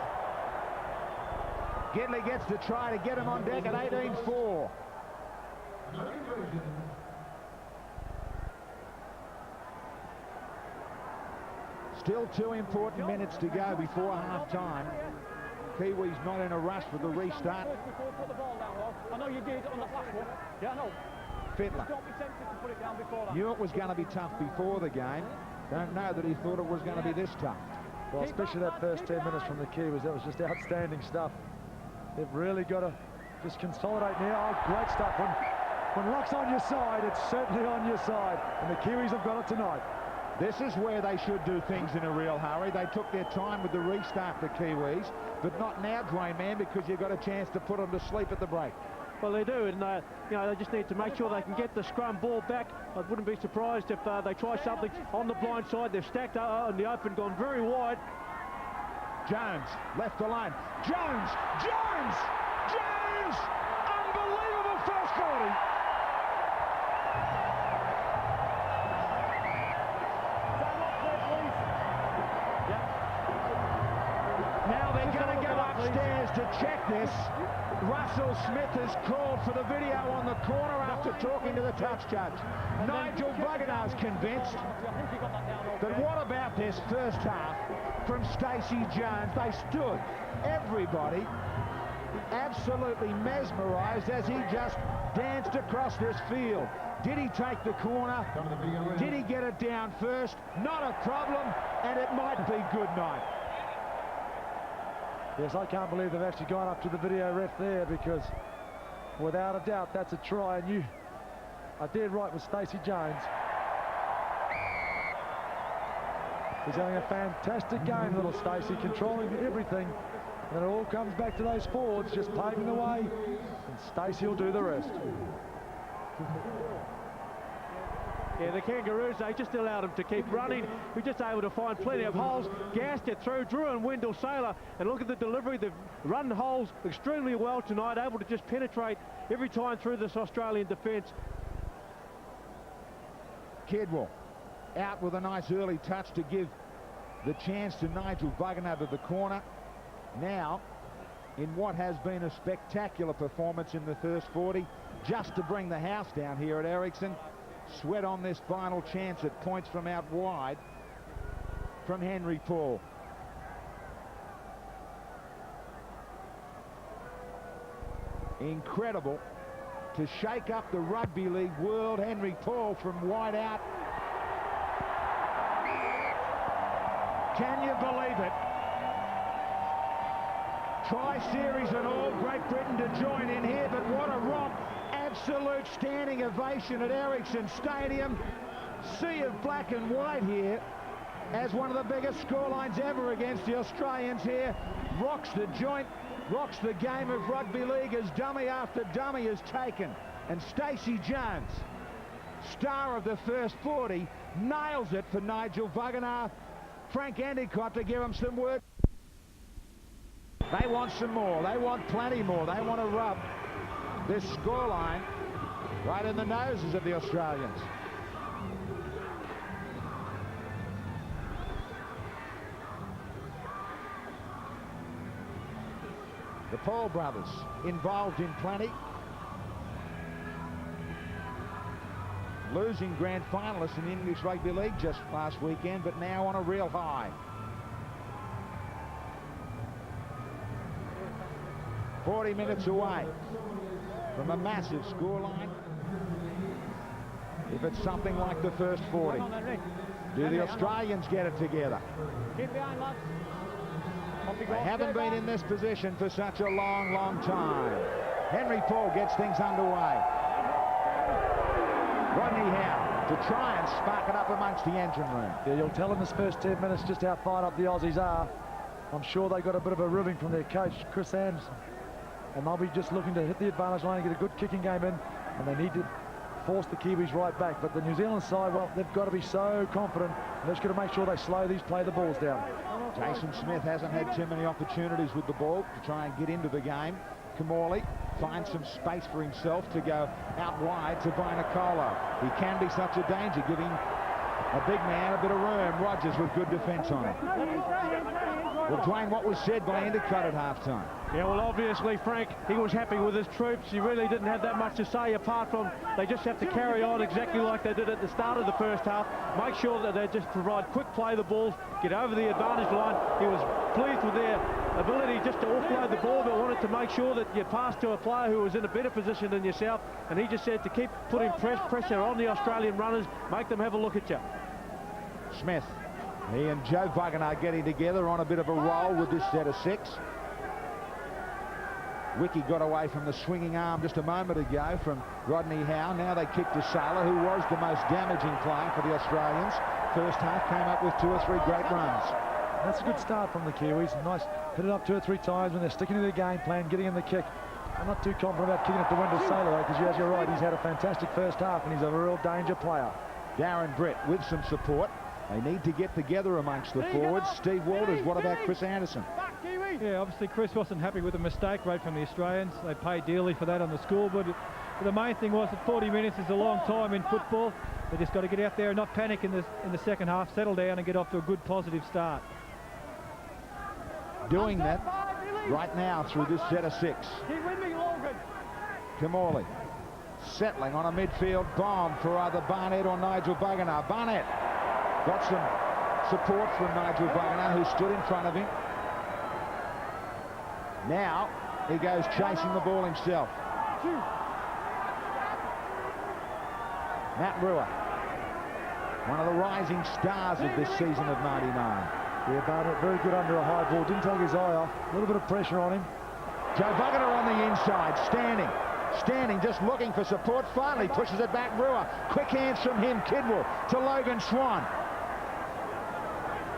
Gidley gets the try to get him on deck at 18-4. Still 2 important minutes to go before half-time. Kiwis not in a rush for the restart. I know you did on the last one. Yeah, I know. Fittler. Don't be tempted to put it down before that. Knew it was going to be tough before the game. Don't know that he thought it was going to be this tough. Well, especially that first 10 minutes from the Kiwis, that was just outstanding stuff. They've really got to just consolidate now. Oh, great stuff. When luck's on your side, it's certainly on your side. And the Kiwis have got it tonight. This is where they should do things in a real hurry. They took their time with the restart, the Kiwis, but not now, Dwayne Man, because you've got a chance to put them to sleep at the break. Well, they do, and you know, they just need to make sure they can get the scrum ball back. I wouldn't be surprised if they try something on the blind side. They've stacked on the open, gone very wide. Jones, left alone. Jones! Jones! Jones! Unbelievable first 40! Now they're going to go upstairs to check this. Russell Smith has called for the video on the corner after talking to the touch judge. Nigel Buggenar's convinced that what about this first half from Stacey Jones? They stood, everybody, absolutely mesmerised as he just danced across this field. Did he take the corner? Did he get it down first? Not a problem, and it might be good night. Yes, I can't believe they've actually gone up to the video ref there, because without a doubt that's a try, and you are dead right with Stacey Jones. He's having a fantastic game, little Stacey, controlling everything, and it all comes back to those forwards just paving the way, and Stacey will do the rest. Yeah, the Kangaroos, they just allowed him to keep running. We're just able to find plenty of holes, gassed it through, Drew and Wendell Saylor, and look at the delivery. They've run holes extremely well tonight, able to just penetrate every time through this Australian defence. Kidwell out with a nice early touch to give the chance to Nigel Buggenar to the corner. Now, in what has been a spectacular performance in the first 40, just to bring the house down here at Ericsson. Sweat on this final chance at points from out wide from Henry Paul. Incredible to shake up the rugby league world. Henry Paul from wide out. Can you believe it? Tri-series and all, Great Britain to join in here, but what a romp. Absolute standing ovation at Ericsson Stadium. Sea of black and white here as one of the biggest scorelines ever against the Australians here. Rocks the joint, rocks the game of rugby league as dummy after dummy is taken. And Stacey Jones, star of the first 40, nails it for Nigel Buggenar. Frank Endicott to give him some work. They want some more. They want plenty more. They want to rub this scoreline right in the noses of the Australians. The Paul brothers involved in plenty. Losing grand finalists in the English Rugby League just last weekend, but now on a real high. 40 minutes away from a massive scoreline. If it's something like the first 40. Do the Australians get it together? Keep behind, lads. They haven't been in this position for such a long, long time. Henry Paul gets things underway. Rodney Howe to try and spark it up amongst the engine room. Yeah, you'll tell in this first 10 minutes just how fired up the Aussies are. I'm sure they got a bit of a ribbing from their coach, Chris Anderson. And they'll be just looking to hit the advantage line and get a good kicking game in. and they need to force the Kiwis right back. But the New Zealand side, well, they've got to be so confident. They're just going to make sure they slow these, play the balls down. Jason Smith hasn't had too many opportunities with the ball to try and get into the game. Kamali finds some space for himself to go out wide to Vainikolo. He can be such a danger, giving a big man a bit of room. Rogers with good defence on him. Well, Dwayne, what was said by Endicott at half-time? Yeah, well, obviously, Frank, he was happy with his troops. He really didn't have that much to say, apart from they just have to carry on exactly like they did at the start of the first half. Make sure that they just provide quick play the balls, get over the advantage line. He was pleased with their ability just to offload the ball, but wanted to make sure that you pass to a player who was in a better position than yourself. And he just said to keep putting pressure on the Australian runners, make them have a look at you. Smith, he and Joe Vugana getting together on a bit of a roll with this set of 6. Wiki got away from the swinging arm just a moment ago from Rodney Howe. Now they kick to Saylor, who was the most damaging player for the Australians. First half came up with 2 or 3 great runs. That's a good start from the Kiwis. Nice, hit it up 2 or 3 times when they're sticking to their game plan, getting in the kick. I'm not too confident about kicking it to Wendell Saylor, because as you're right, he's had a fantastic first half and he's a real danger player. Darren Brett with some support. They need to get together amongst the forwards. Steve Walters, what about Chris Anderson? Yeah, obviously Chris wasn't happy with the mistake rate from the Australians. They paid dearly for that on the scoreboard. But the main thing was that 40 minutes is a long time in football. They just got to get out there and not panic in the second half, settle down and get off to a good positive start. Doing that right now through this set of 6. Keep with me, Logan. Kamali settling on a midfield bomb for either Barnett or Nigel Vugana. Barnett got some support from Nigel Vugana, who stood in front of him. Now he goes chasing the ball himself. Matt Rua, one of the rising stars of this season of '99. Yeah, Barnett very good under a high ball. Didn't take his eye off. A little bit of pressure on him. Joe Vugana on the inside, standing, just looking for support. Finally pushes it back. Rua, quick hands from him. Kidwell to Logan Swan.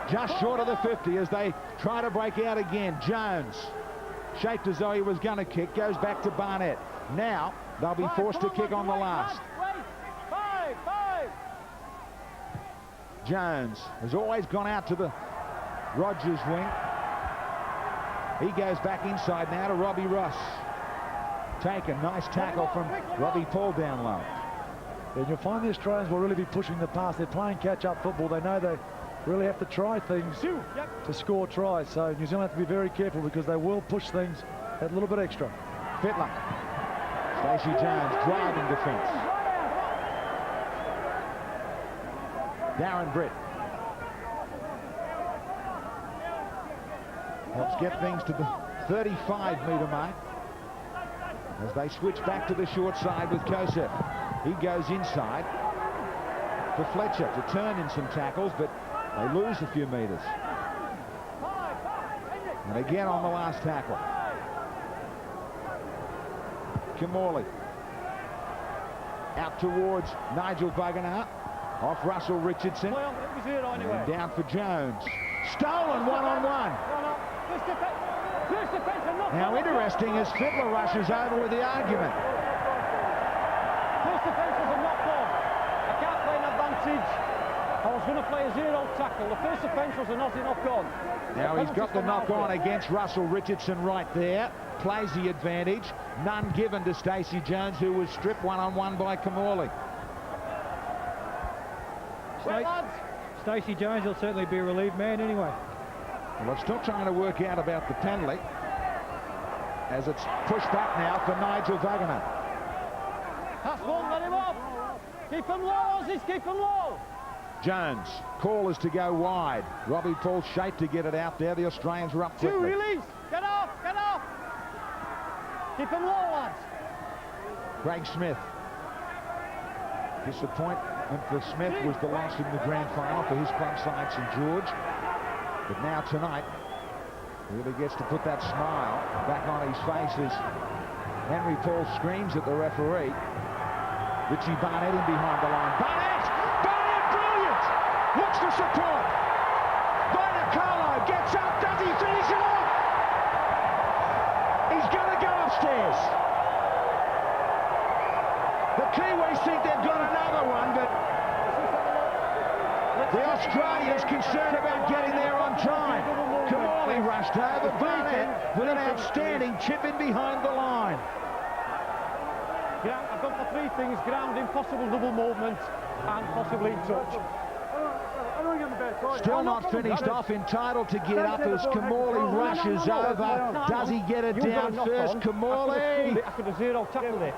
Just short of the 50 as they try to break out again. Jones, shaped as though he was going to kick, goes back to Barnett. Now they'll be forced to kick on the last. Five. Jones has always gone out to the Rogers wing. He goes back inside now to Robbie Ross. Taken, nice tackle from Robbie Paul down low. And you'll find the Australians will really be pushing the pass. They're playing catch-up football. They know they really have to try things to score tries. So New Zealand have to be very careful, because they will push things a little bit extra. Fittler. Stacey Jones driving defence. Darren Brett helps get things to the 35-metre mark as they switch back to the short side with Kosef. He goes inside for Fletcher to turn in some tackles, but they lose a few metres. And again on the last tackle. Kamali out towards Nigel Vugana, off Russell Richardson. Well, it was here anyway. And down for Jones. Stolen one-on-one. Now interesting as Fittler rushes over with the argument. First defence was a knock-on. I can't play an advantage. I was going to play a 0 tackle. The first offence was a naughty knock-on. Now he's got the knock-on against Russell Richardson right there. Plays the advantage. None given to Stacey Jones, who was stripped one-on-one by Kamali. Stacey Jones will certainly be a relieved man anyway. Well, I'm still trying to work out about the penalty, as it's pushed back now for Nigel Vugana. That's one, let him off. Keep him low, Aussies, keep him low. Jones, call is to go wide. Robbie Paul shaped to get it out there. The Australians were up quickly. Release. Get off. Keep him low, lads. Craig Smith. Disappointment for Smith was the loss in the grand final for his club side, St George. But now tonight, he really gets to put that smile back on his face as Henry Paul screams at the referee. Richie Barnett in behind the line. Barnett, brilliant! Looks for support. Vainikolo gets up. Does he finish it off? He's going to go upstairs. The Kiwis think they've got another one, but the Australians concerned about getting there on time. Kamali rushed over. Barnett with an outstanding chip in behind the line. I've gone for three things: ground, impossible double movement, and possibly touch. Still not finished off, entitled to get up as Kamali rushes over. Does he get it down first? Kamali! I could have zero tackled it.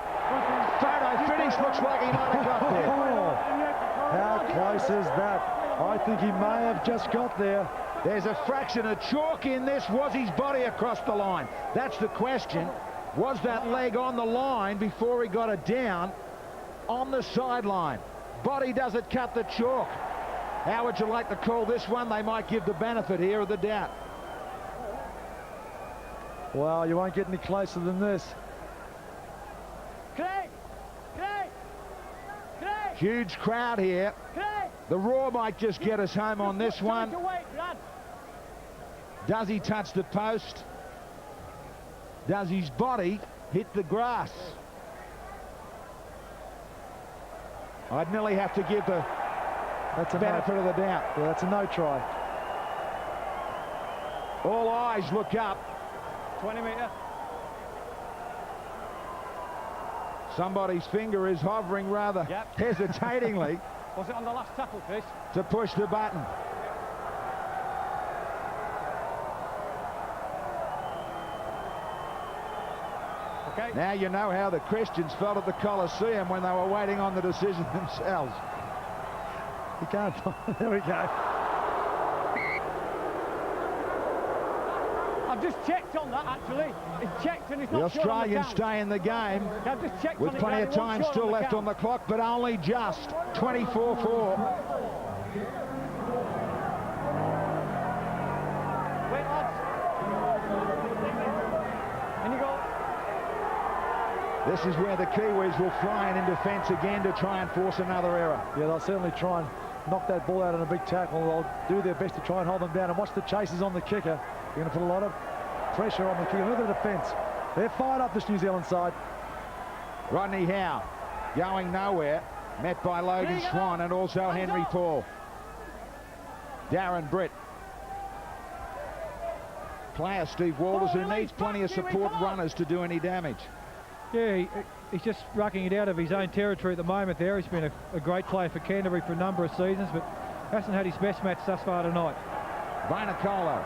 Photo finish, looks like he might have got there. How close is that? I think he may have just got there. There's a fraction of chalk in this. Was his body across the line? That's the question. Was that leg on the line before he got it down on the sideline? Body doesn't cut the chalk. How would you like to call this one? They might give the benefit here of the doubt. Well, you won't get any closer than this. Huge crowd here. The roar might just get us home on this one. Does he touch the post? Does his body hit the grass? I'd nearly have to give the benefit of the doubt. Yeah, that's a no try. All eyes look up. 20 metre. Somebody's finger is hovering rather hesitatingly. Was it on the last tackle, Chris? To push the button. Okay. Now you know how the Christians felt at the Colosseum when they were waiting on the decision themselves. He can't. There we go. I've just checked on that, actually. It's checked and it's not The sure on the Australians count. stay in the game I've just checked with on it, plenty Brad, of it won't time show still on the left on count. the clock, but only just 24-4. Wait, lads. In you go. This is where the Kiwis will fly in defence again to try and force another error. Yeah, they'll certainly try and knock that ball out on a big tackle. They'll do their best to try and hold them down. And watch the chases on the kicker. They're going to put a lot of pressure on the kicker. Look at the defence. They're fired up, this New Zealand side. Rodney Howe going nowhere, met by Logan Swan and also Henry Paul. Darren Britt. Player Steve Walters, who needs plenty of support runners to do any damage. Yeah, he's just rucking it out of his own territory at the moment there. He's been a great player for Canterbury for a number of seasons, but hasn't had his best match thus far tonight. Vainicolo.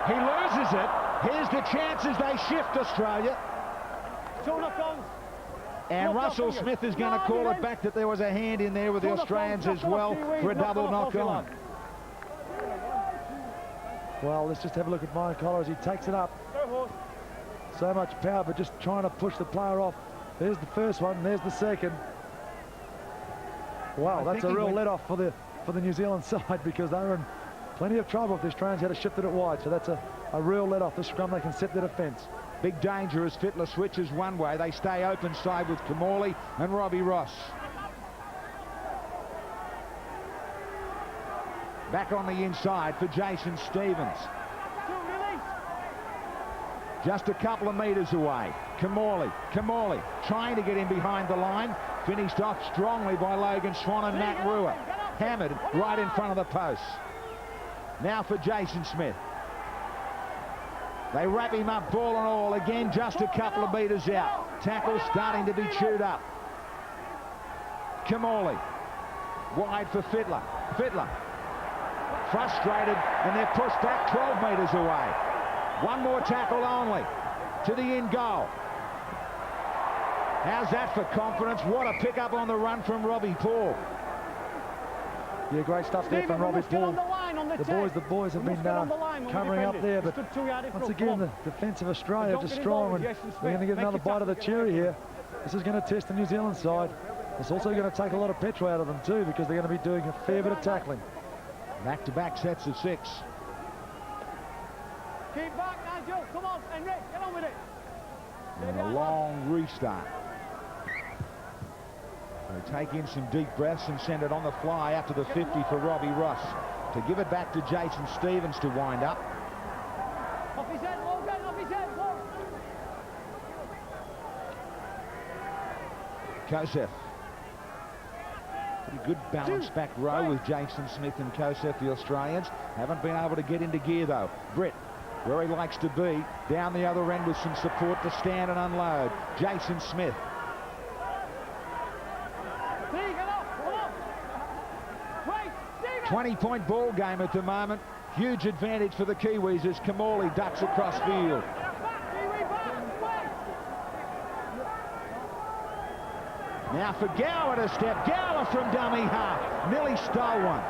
He loses it. Here's the chances they shift Australia. And Russell Smith is going to call it back that there was a hand in there with the Australians as well for a double knock-on. Well, let's just have a look at Vainicolo as he takes it up. So much power, but just trying to push the player off. There's the first one, and there's the second. Wow, that's a real let-off for the New Zealand side, because they were in plenty of trouble if the Australians had to shift it wide. So that's a real let-off. The scrum, they can set their defence. Big danger as Fittler switches one way. They stay open side with Kamali and Robbie Ross. Back on the inside for Jason Stevens. Just a couple of metres away. Kamali trying to get in behind the line. Finished off strongly by Logan Swan and Matt Rua. Hammered right in front of the post. Now for Jason Smith. They wrap him up, ball and all. Again, just a couple of metres out. Tackle starting to be chewed up. Kamali. Wide for Fittler. Fittler. Frustrated, and they're pushed back 12 metres away. One more tackle only to the in goal. How's that for confidence? What a pickup on the run from Robbie Paul. Yeah, great stuff there from Robbie Paul. The boys have been covering up there, but once again, the defence of Australia just strong, and we're going to get another bite of the cherry here. This is going to test the New Zealand side. It's also going to take a lot of petrol out of them too, because they're going to be doing a fair bit of tackling. Back-to-back sets of 6. Keep back, Nigel. Come on, Henry, get on with it. And a long restart. They take in some deep breaths and send it on the fly out to the 50 for Robbie Ross. To give it back to Jason Stevens to wind up. Off his head, Logan, off his head, Kosef. Pretty good balanced back row with Jason Smith and Kosef, the Australians. Haven't been able to get into gear though. Britt, where he likes to be, down the other end with some support to stand and unload. Jason Smith. 20-point ball game at the moment. Huge advantage for the Kiwis as Kamali ducks across field. Now for Gower to step. Gower from dummy half. Nearly stole one.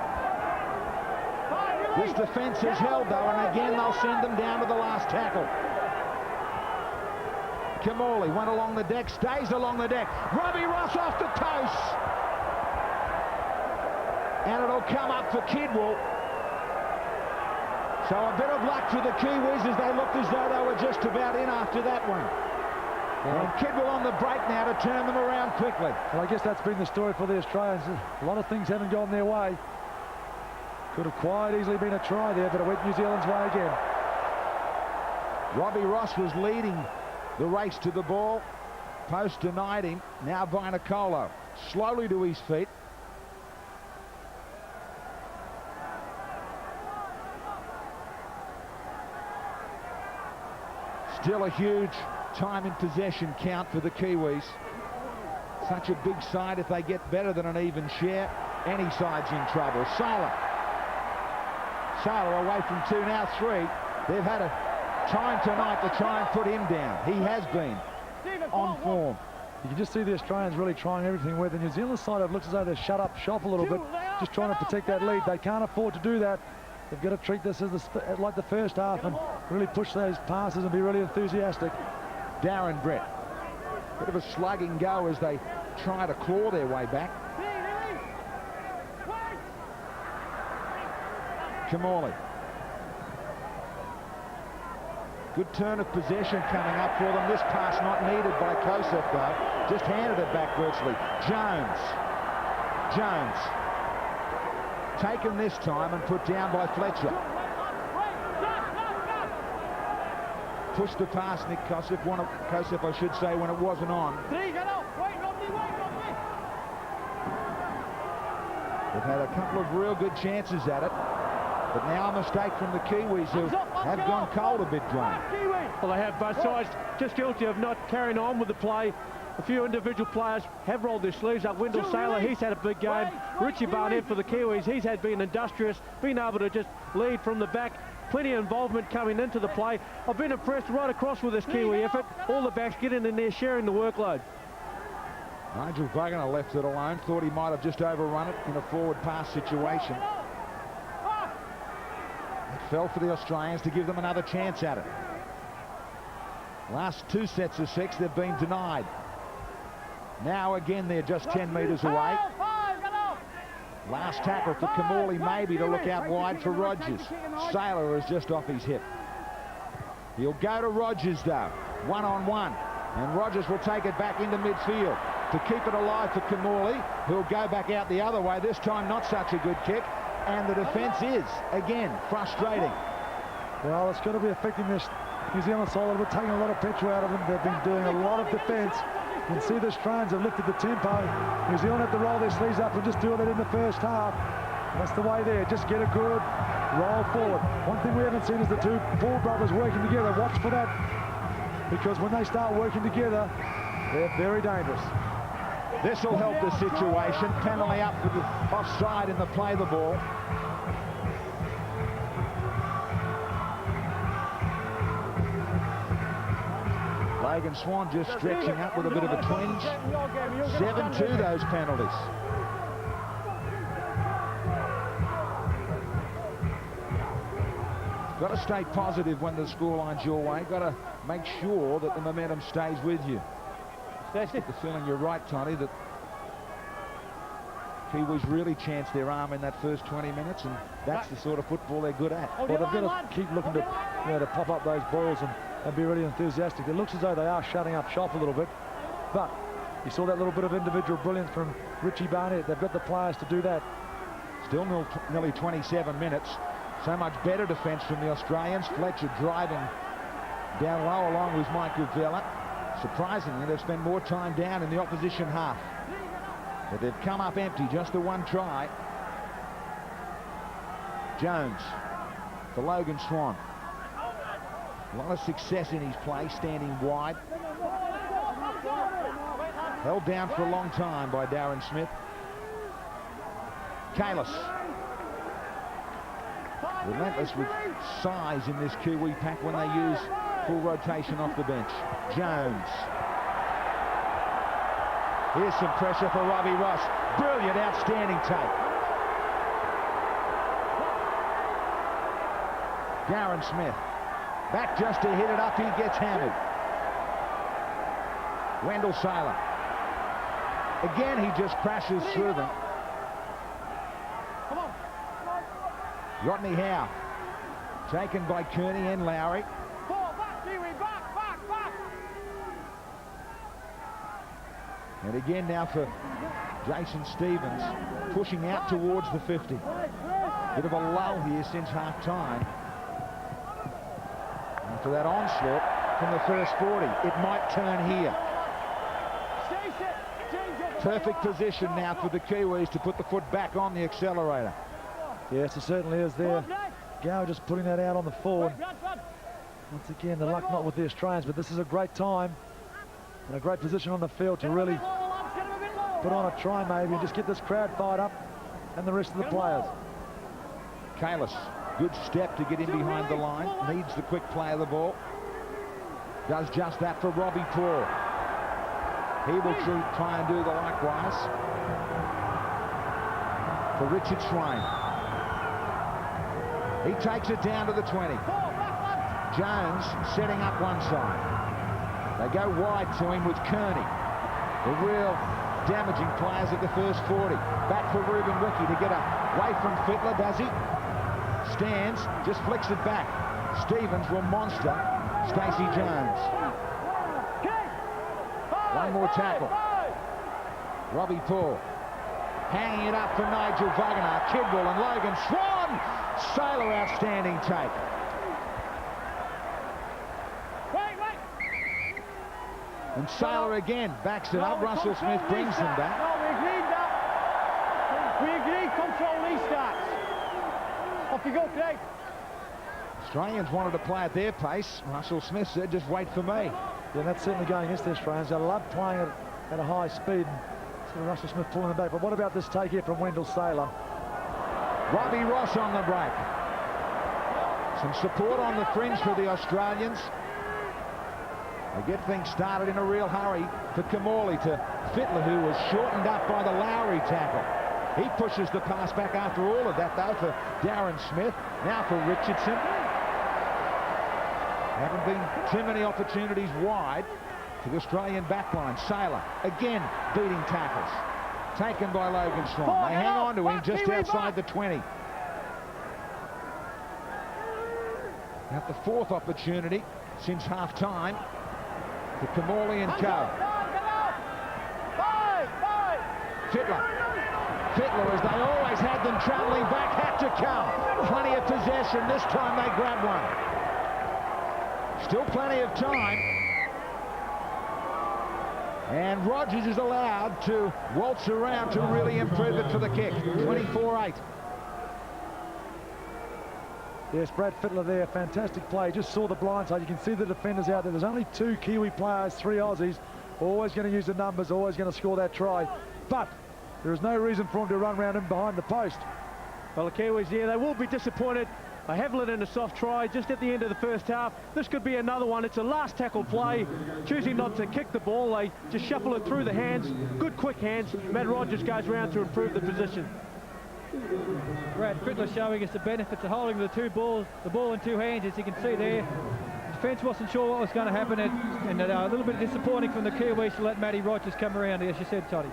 This defence has held though, and again they'll send them down to the last tackle. Kamali went along the deck, stays along the deck. Robbie Ross off the post. And it'll come up for Kidwell. So a bit of luck for the Kiwis as they looked as though they were just about in after that one. And Kidwell on the break now to turn them around quickly. Well, I guess that's been the story for the Australians. A lot of things haven't gone their way. Could have quite easily been a try there, but it went New Zealand's way again. Robbie Ross was leading the race to the ball. Post denied him. Now Vainicolo slowly to his feet. Still a huge time in possession count for the Kiwis. Such a big side, if they get better than an even share, any side's in trouble. Sailor away from 2, now 3. They've had a time tonight to try and put him down. He has been on form. You can just see the Australians really trying everything, where the New Zealand side, it looks as though they're shut up shop a little bit, just trying to protect that lead. They can't afford to do that. They've got to treat this as like the first half and really push those passes and be really enthusiastic. Darren Brett. Bit of a slugging go as they try to claw their way back. Kamali. Good turn of possession coming up for them. This pass not needed by Kosef though. Just handed it back virtually. Jones. Taken this time and put down by Fletcher. Pushed the pass, Nick Kosef, Kosef I should say, when it wasn't on. They've had a couple of real good chances at it, but now a mistake from the Kiwis, who have gone cold a bit, Dwayne. Well, they have both sides, just guilty of not carrying on with the play. A few individual players have rolled their sleeves up. Wendell Sailor, he's had a big game. Richie Barnett for the Kiwis, he's been industrious, been able to just lead from the back. Plenty of involvement coming into the play. I've been impressed right across with this Kiwi effort. All the backs getting in there, sharing the workload. Nigel Wagner left it alone. Thought he might have just overrun it in a forward pass situation. It fell for the Australians to give them another chance at it. Last 2 sets of 6, they've been denied. Now again, they're just 10 metres away. Last tackle for Kamali, maybe to look out wide for Rogers. Sailor is just off his hip. He'll go to Rogers though, 1-on-1, and Rogers will take it back into midfield to keep it alive for Kamali, who'll go back out the other way. This time not such a good kick, and the defence is again frustrating. Well, it's got to be affecting this New Zealand side a little bit, taking a lot of petrol out of them. They've been doing a lot of defence. You can see the Australians have lifted the tempo. New Zealand have to roll their sleeves up and just do it in the first half. That's the way there. Just get a good roll forward. One thing we haven't seen is the two Paul brothers working together. Watch for that, because when they start working together, they're very dangerous. This will help the situation. Penalty up for the offside in the play the ball. Logan Swan just stretching up with a bit of a twinge. 7-2 those penalties. Got to stay positive when the scoreline's your way. Got to make sure that the momentum stays with you. Get the feeling you're right, Tony, that Kiwis really chanced their arm in that first 20 minutes, and that's the sort of football they're good at. Well, they've got to keep looking to pop up those balls and be really enthusiastic. It looks as though they are shutting up shop a little bit, but you saw that little bit of individual brilliance from Richie Barnett. They've got the players to do that. Still nearly 27 minutes. So much better defence from the Australians. Fletcher driving down low along with Michael Vella. Surprisingly, they've spent more time down in the opposition half. But they've come up empty, just the one try. Jones for Logan Swan. A lot of success in his play, standing wide. Held down for a long time by Darren Smith. Kalis. Relentless with size in this Kiwi pack when they use full rotation off the bench. Jones. Here's some pressure for Robbie Ross. Brilliant, outstanding take. Darren Smith. Back just to hit it up, he gets hammered. Wendell Saylor. Again, he just crashes through them. Rodney Howe. Taken by Kearney and Lowry. And again now for Jason Stevens, pushing out towards the 50. Bit of a lull here since half-time. After that onslaught from the first 40, it might turn here. Perfect position now for the Kiwis to put the foot back on the accelerator. Yes, it certainly is there. Gow just putting that out on the forward. Once again, the luck not with the Australians, but this is a great time and a great position on the field to really put on a try maybe and just get this crowd fired up and the rest of the players. Kalis, good step to get in behind the line, needs the quick play of the ball. Does just that for Robbie Paul. He will try and do the likewise for Richard Swain. He takes it down to the 20. Jones setting up one side. They go wide to him with Kearney. The real damaging players at the first 40. Back for Ruben Wiki to get away from Fittler, does he? Stands, just flicks it back. Stevens will monster Stacey Jones. One more tackle. Robbie Paul hanging it up for Nigel Wagner, Kidwell and Logan Swan. Saylor, outstanding take. And Saylor again backs it up. Russell Smith brings them back. No, we agreed that. We agreed control restarts. Off you go, Craig. Australians wanted to play at their pace. Russell Smith said, just wait for me. Yeah, that's certainly going against the Australians. They love playing at a high speed. So Russell Smith pulling them back. But what about this take here from Wendell Saylor? Robbie Ross on the break. Some support on the fringe for the Australians. They get things started in a real hurry for Kamali to Fittler, who was shortened up by the Lowry tackle. He pushes the pass back after all of that, though, for Darren Smith. Now for Richardson. Haven't been too many opportunities wide for the Australian backline. Saylor again beating tackles. Taken by Logan Swan. They hang on to him just outside the 20. At the fourth opportunity since half-time for Kamali and Co. Fittler. Fittler, as they always had them travelling back, had to come. Plenty of possession. This time they grab one. Still plenty of time. And Rogers is allowed to waltz around to really improve it for the kick. 24-8. Yes, Brad Fittler there, fantastic play. Just saw the blind side. You can see the defenders out there. There's only 2 Kiwi players, 3 Aussies. Always going to use the numbers, always going to score that try. But there is no reason for him to run around him behind the post. Well, the Kiwis here, they will be disappointed. They have let in a soft try just at the end of the first half. This could be another one. It's a last tackle play, choosing not to kick the ball. They just shuffle it through the hands. Good quick hands. Matt Rogers goes round to improve the position. Brad Fittler showing us the benefits of holding the ball in 2 hands, as you can see there. The defence wasn't sure what was going to happen, and a little bit disappointing from the Kiwis to let Matty Rogers come around, as you said, Toddy.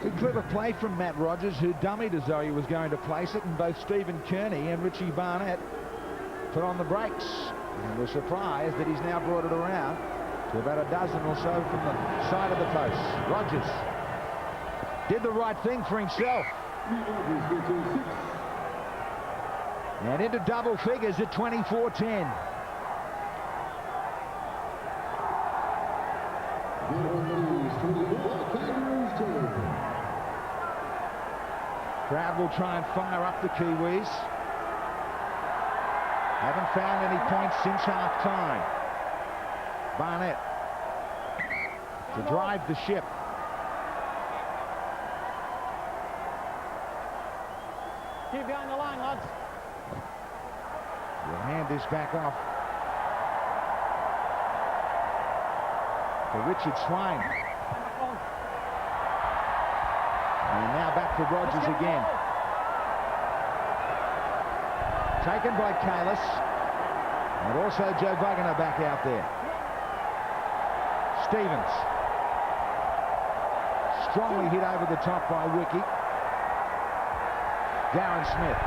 Good clever play from Matt Rogers, who dummied as though he was going to place it, and both Stephen Kearney and Richie Barnett put on the brakes. And we're surprised that he's now brought it around to about a dozen or so from the side of the post. Rogers did the right thing for himself. And into double figures at 24-10. Crowd will try and fire up the Kiwis. Haven't found any points since half-time. Barnett to drive the ship. Keep behind the line, lads. We'll hand this back off to Richard Swain. And now back to Rogers again. Taken by Kalis. And also Joe Wagner back out there. Stevens. Strongly hit over the top by Wiki. Darren Smith.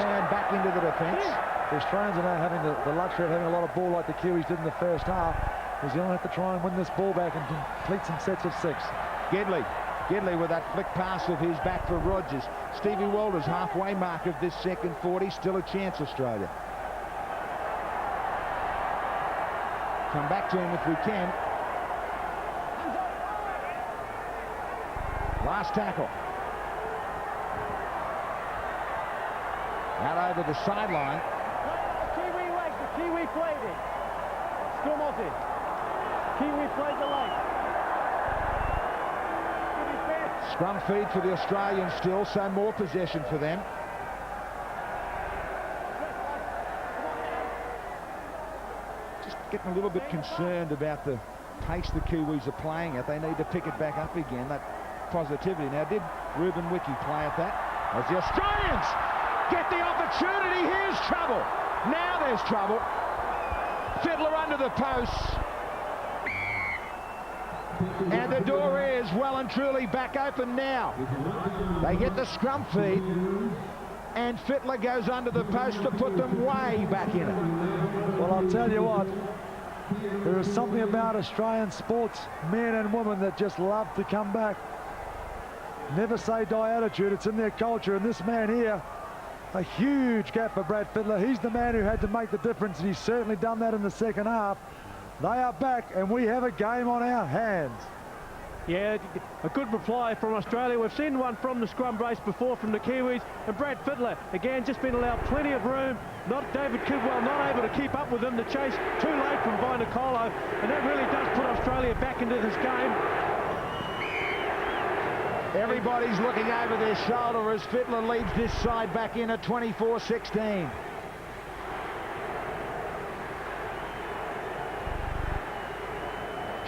Turned back into the defence. The Australians are now having the luxury of having a lot of ball like the Kiwis did in the first half. New Zealand have to try and win this ball back and complete some sets of 6. Gidley with that flick pass of his back for Rogers. Stevie Walters halfway mark of this second 40. Still a chance, Australia. Come back to him if we can. Last tackle. Out over the sideline. The Kiwi leg, the Kiwi played it. Scrum Aussie. Kiwi played the leg. Scrum feed for the Australians still, so more possession for them. Just getting a little bit concerned about the pace the Kiwis are playing at. They need to pick it back up again, that positivity. Now, did Ruben Wiki play at that? As the Australians get the opportunity, here's trouble. Now there's trouble. Fiddler under the posts. And the door is well and truly back open now. They get the scrum feed. And Fittler goes under the post to put them way back in it. Well, I'll tell you what. There is something about Australian sports, men and women, that just love to come back. Never say die attitude. It's in their culture. And this man here, a huge gap for Brad Fittler. He's the man who had to make the difference, and he's certainly done that in the second half. They are back, and we have a game on our hands. Yeah, a good reply from Australia. We've seen one from the scrum brace before from the Kiwis. And Brad Fittler, again, just been allowed plenty of room. Not David Kidwell, not able to keep up with him. The chase too late from Vinacolo. And that really does put Australia back into this game. Everybody's looking over their shoulder as Fittler leads this side back in at 24-16.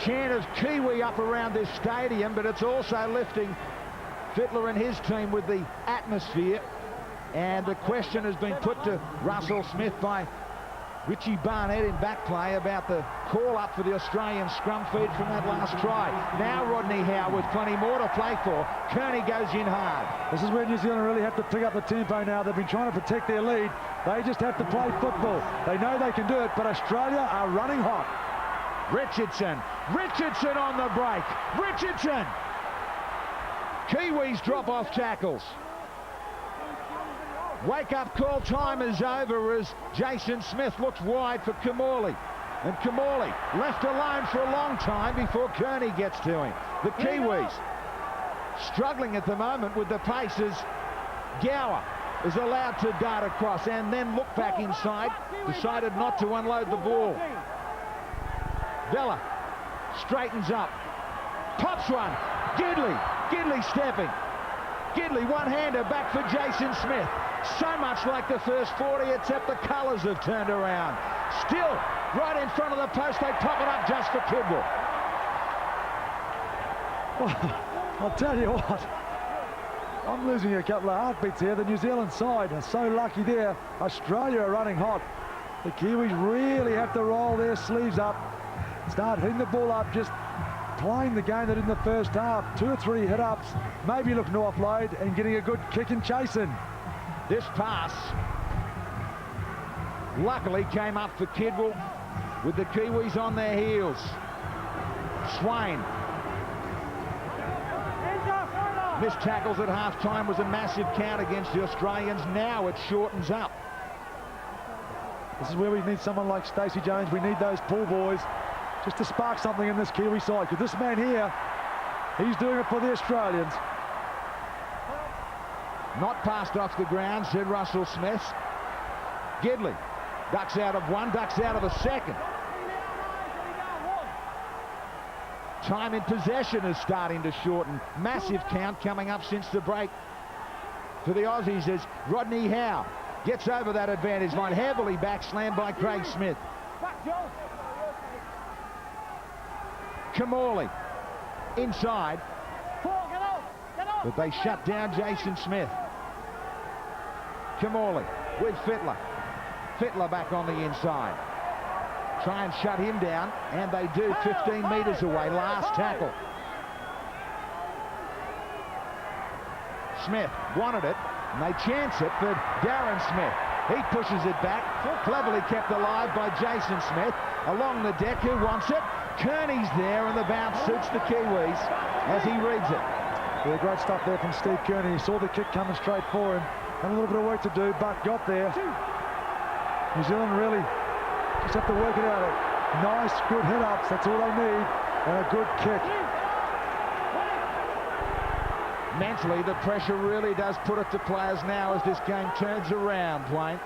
Chant of Kiwi up around this stadium, but it's also lifting Fittler and his team with the atmosphere. And the question has been put to Russell Smith by Richie Barnett in back play about the call up for the Australian scrum feed from that last try. Now Rodney Howe with plenty more to play for. Kearney goes in hard. This is where New Zealand really have to pick up the tempo now. They've been trying to protect their lead. They just have to play football. They know they can do it, but Australia are running hot. Richardson on the break. Richardson! Kiwis drop off tackles. Wake-up call time is over as Jason Smith looks wide for Kamali. And Kamali left alone for a long time before Kearney gets to him. The Kiwis struggling at the moment with the pace as Gower is allowed to dart across and then look back inside. Decided not to unload the ball. Vella straightens up. Pops one. Gidley stepping. Gidley one-hander back for Jason Smith. So much like the first 40, except the colours have turned around. Still, right in front of the post, they pop it up just for Kidwell. Well, I'll tell you what, I'm losing a couple of heartbeats here. The New Zealand side are so lucky there. Australia are running hot. The Kiwis really have to roll their sleeves up, start hitting the ball up, just playing the game that in the first half. 2 or 3 hit-ups, maybe looking to offload and getting a good kick and chasing. This pass luckily came up for Kidwell with the Kiwis on their heels. Swain. Missed tackles at half-time was a massive count against the Australians. Now it shortens up. This is where we need someone like Stacey Jones. We need those pull boys just to spark something in this Kiwi side, because this man here, he's doing it for the Australians. Not passed off the ground, said Russell Smith. Gidley ducks out of one, ducks out of the second. Time in possession is starting to shorten. Massive count coming up since the break for the Aussies as Rodney Howe gets over that advantage line. Heavily backslammed by Craig Smith. Kamali inside, but they shut down Jason Smith. Kamali with Fittler. Fittler back on the inside. Try and shut him down, and they do. 15 metres away. Last tackle. Smith wanted it, and they chance it for Darren Smith. He pushes it back, cleverly kept alive by Jason Smith. Along the deck, who wants it? Kearney's there, and the bounce suits the Kiwis as he reads it. Yeah, great stuff there from Steve Kearney. He saw the kick coming straight for him. Had a little bit of work to do, but got there. New Zealand really just have to work it out. Nice, good hit-ups, that's all they need, and a good kick. Mentally, the pressure really does put it to players now as this game turns around, Wayne.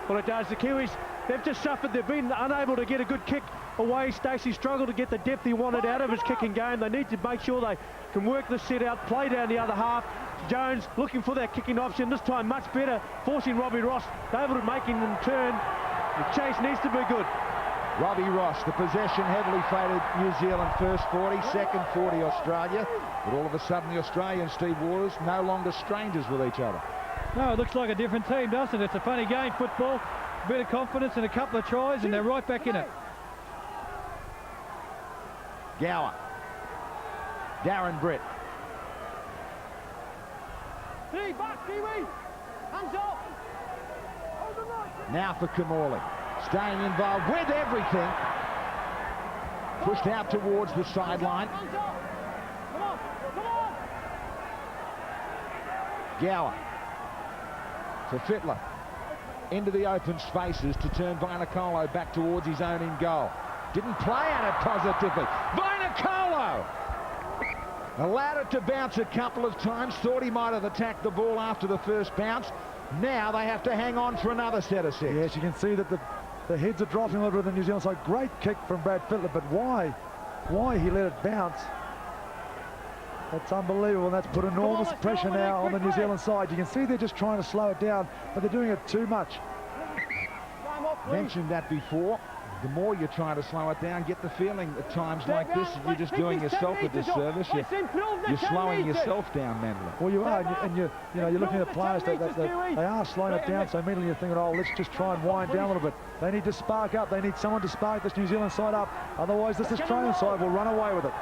Well, it does. The Kiwis, they've just suffered. They've been unable to get a good kick away. Stacey struggled to get the depth he wanted out of his kicking game. They need to make sure they can work the set out, play down the other half. Jones looking for that kicking option, this time much better, forcing Robbie Ross, able to make him turn. The chase needs to be good. Robbie Ross, the possession heavily favored New Zealand, first 40, second 40 Australia. But all of a sudden the Australians, Steve Waters, no longer strangers with each other. No, it looks like a different team, doesn't it? It's a funny game, football. A bit of confidence and a couple of tries, and they're right back in it. Gower. Darren Britt. Back, Kiwi! Hands up! Now for Kamali. Staying involved with everything. Pushed out towards the sideline. Hands up! Come on! Come on! Gower. For Fittler. Into the open spaces to turn Vainikolo back towards his own in goal. Didn't play at it positively. Vainikolo! Allowed it to bounce a couple of times. Thought he might have attacked the ball after the first bounce. Now they have to hang on for another set of six. Yes, you can see that the heads are dropping a little bit on the New Zealand side. Great kick from Brad Fittler, but why he let it bounce? That's unbelievable, and that's put enormous pressure now on the New Zealand side. You can see they're just trying to slow it down, but they're doing it too much. Mentioned that before. The more you're trying to slow it down, get the feeling at times like this, you're just doing yourself a disservice. You're slowing yourself down mentally. Well, you are, and you're looking at players that they are slowing it down. So immediately you're thinking, oh, let's just try and wind down a little bit. They need to spark up. They need someone to spark this New Zealand side up. Otherwise, this Australian side will run away with it.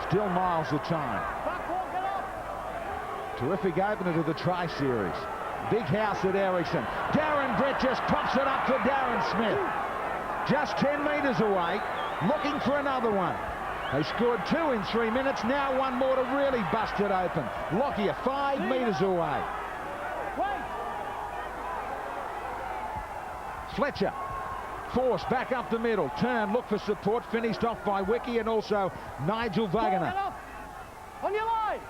Still miles of time. Terrific opener to the try series. Big house at Ericsson. Darren Brett just pops it up for Darren Smith. Just 10 metres away, looking for another one. They scored 2 in 3 minutes, now one more to really bust it open. Lockyer 5 metres away. Fletcher, force back up the middle, turn, look for support, finished off by Wiki and also Nigel Wagner. On your line!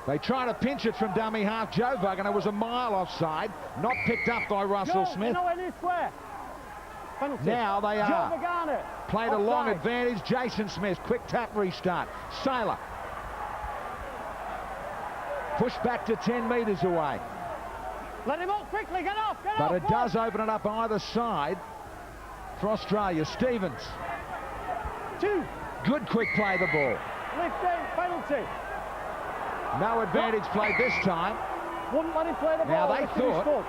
They try to pinch it from dummy half. Joe Wagner was a mile offside, not picked up by Russell Smith. Now they are. Played a long advantage. Jason Smith, quick tap restart. Saylor. Pushed back to 10 metres away. Let him up quickly, get off, get but off! It does open it up either side for Australia. Stevens. 2. Good quick play the ball. Lifting, penalty. No advantage played this time. Wouldn't let him play the now ball. They thought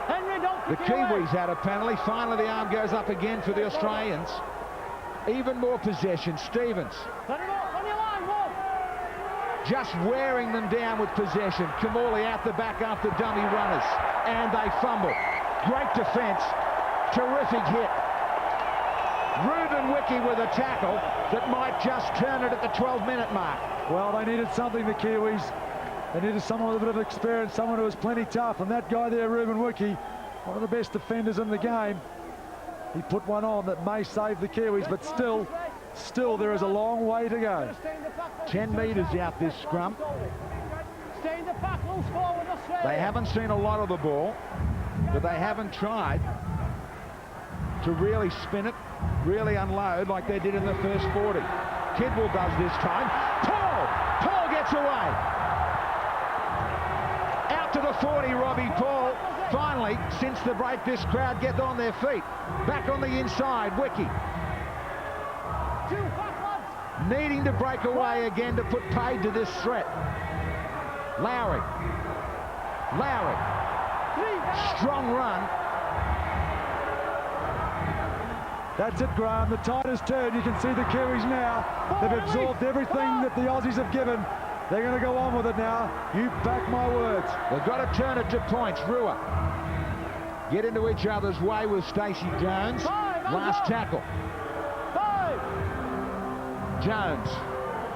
Henry, don't the Kiwis had a penalty. Finally the arm goes up again for the Australians. Even more possession. Stevens. Let him up, on your line, one. Just wearing them down with possession. Kamali out the back after dummy runners. And they fumble. Great defence. Terrific hit. Ruben Wiki with a tackle that might just turn it at the 12-minute mark. Well, they needed something, the Kiwis. They needed someone with a bit of experience, someone who was plenty tough. And that guy there, Ruben Wiki, one of the best defenders in the game. He put one on that may save the Kiwis, but still there is a long way to go. 10 metres out this scrum. Stay in the pack, loose forward, Australia. They haven't seen a lot of the ball, but they haven't tried to really spin it, really unload like they did in the first 40. Kidwell does this time. Paul gets away. Out to the 40, Robbie Paul. Finally, since the break, this crowd get on their feet. Back on the inside, Wiki. Needing to break away again to put paid to this threat. Lowry. Strong run. That's it, Graham. The tide has turned. You can see the Kiwis now. They've absorbed everything that the Aussies have given. They're going to go on with it now. You back my words. They've got to turn it to points. Rua. Get into each other's way with Stacey Jones. Last tackle. Jones.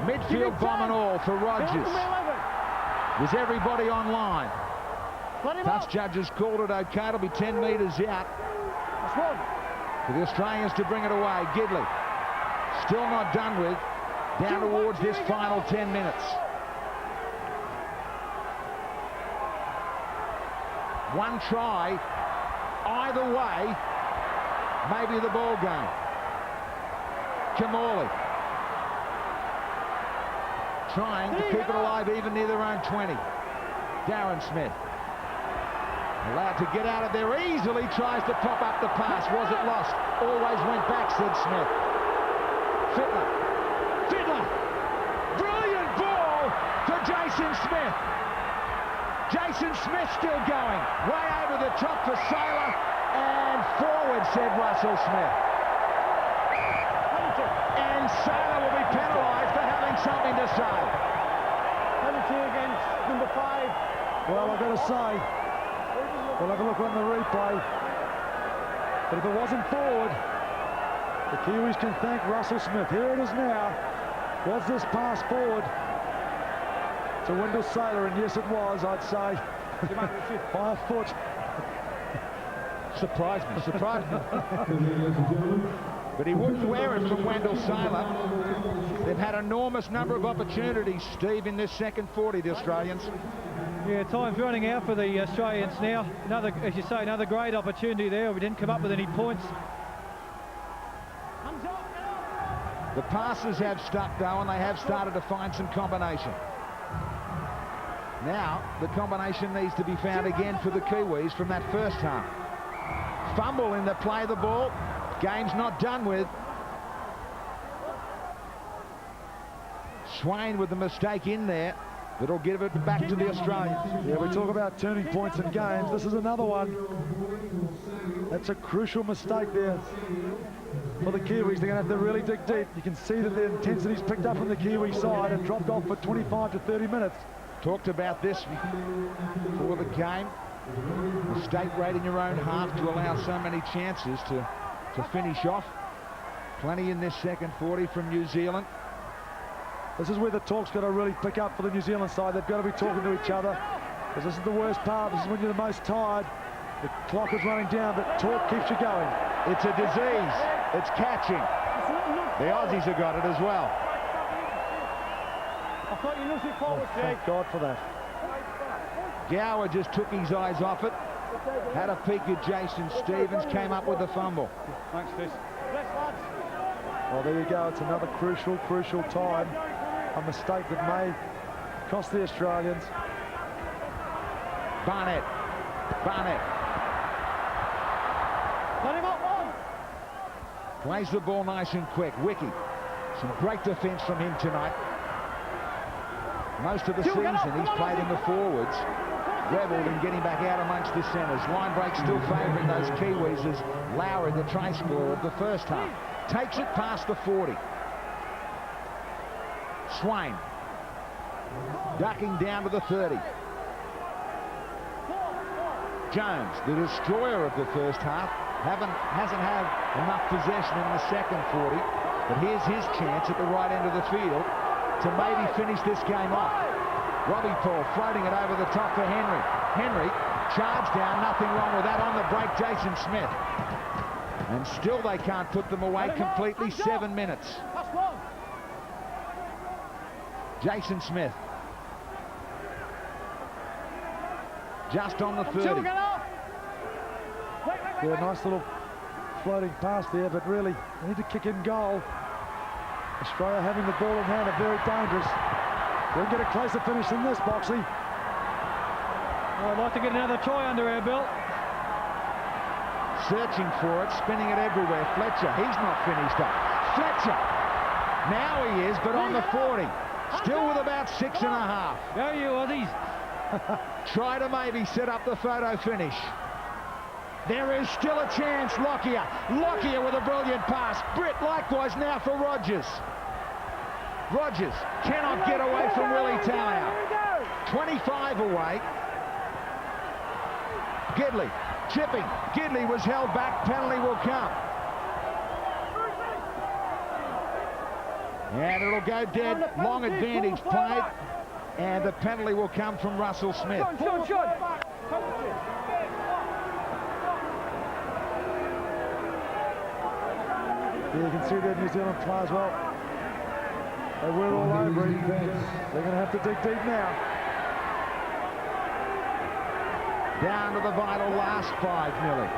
Midfield bomb and all for Rogers. Was everybody online? Touch judges called it okay. It'll be 10 metres out. For the Australians to bring it away. Gidley. Still not done with. Down towards this final 10 minutes. One try. Either way, maybe the ball game. Kamali. Trying to keep it alive even near their own 20. Darren Smith. Allowed to get out of there easily, tries to pop up the pass. Was it lost? Always went back, said Smith. Fiddler. Brilliant ball to Jason Smith. Jason Smith still going. Way over the top for Saylor. And forward, said Russell Smith. And Saylor will be penalised for having something to say. Penalty against number 5. Well, I've got to say, we'll have a look on the replay. But if it wasn't forward, the Kiwis can thank Russell Smith. Here it is now. Was this pass forward to Wendell Saylor? And yes, it was, I'd say. 5 foot. Surprised me. But he wouldn't wear it from Wendell Saylor. They've had enormous number of opportunities, Steve, in this second 40, the Australians. Yeah, time's running out for the Australians now. Another, as you say, another great opportunity there. We didn't come up with any points. The passes have stuck, though, and they have started to find some combination. Now, the combination needs to be found again for the Kiwis from that first half. Fumble in the play of the ball. Game's not done with. Swain with the mistake in there. That'll give it back to the Australians. Yeah, we talk about turning points in games. This is another one. That's a crucial mistake there for the Kiwis. They're going to have to really dig deep. You can see that the intensity's picked up from the Kiwi side and dropped off for 25 to 30 minutes. Talked about this before the game. Mistake rate in your own half to allow so many chances to finish off. Plenty in this second 40 from New Zealand. This is where the talk's got to really pick up for the New Zealand side. They've got to be talking to each other, because this is the worst part. This is when you're the most tired. The clock is running down, but talk keeps you going. It's a disease. It's catching. The Aussies have got it as well. I thought you looked it forward, Thank God for that. Gower just took his eyes off it. Had a peek at Jason Stevens, came up with the fumble. Thanks, Chris. Well, there you go. It's another crucial time. A mistake that may cost the Australians. Barnett. Let him up one. Plays the ball nice and quick. Wiki. Some great defence from him tonight. Most of the season he's played in the forwards. Rebelled in getting back out amongst the centres. Line break still favouring those Kiwis as Lowry, the try scorer of the first half. Takes it past the 40. Swain. Ducking down to the 30. Jones, the destroyer of the first half, hasn't had enough possession in the second 40, but here's his chance at the right end of the field to maybe finish this game off. Robbie Paul floating it over the top for Henry. Henry charged down, nothing wrong with that. On the break, Jason Smith. And still they can't put them away completely. 7 minutes. That's long. Jason Smith. Just on the 30. Yeah, nice little floating pass there, but really they need to kick in goal. Australia having the ball in hand are very dangerous. We'll get a closer finish than this, Boxley. Well, I'd like to get another try under our belt. Searching for it, spinning it everywhere. Fletcher, he's not finished up. Fletcher, now he is, but on the 40. Still with about 6.5. Go you Aussies. Try to maybe set up the photo finish. There is still a chance. Lockyer with a brilliant pass. Britt likewise now for Rogers. Rogers cannot get away from Willie Tallow. 25 away. Gidley chipping. Gidley was held back. Penalty will come. And it'll go dead. Long advantage played. And the penalty will come from Russell Smith. Yeah, you can see that New Zealand players, well, they were all over it. They're going to have to dig deep now. Down to the vital last 5 nearly.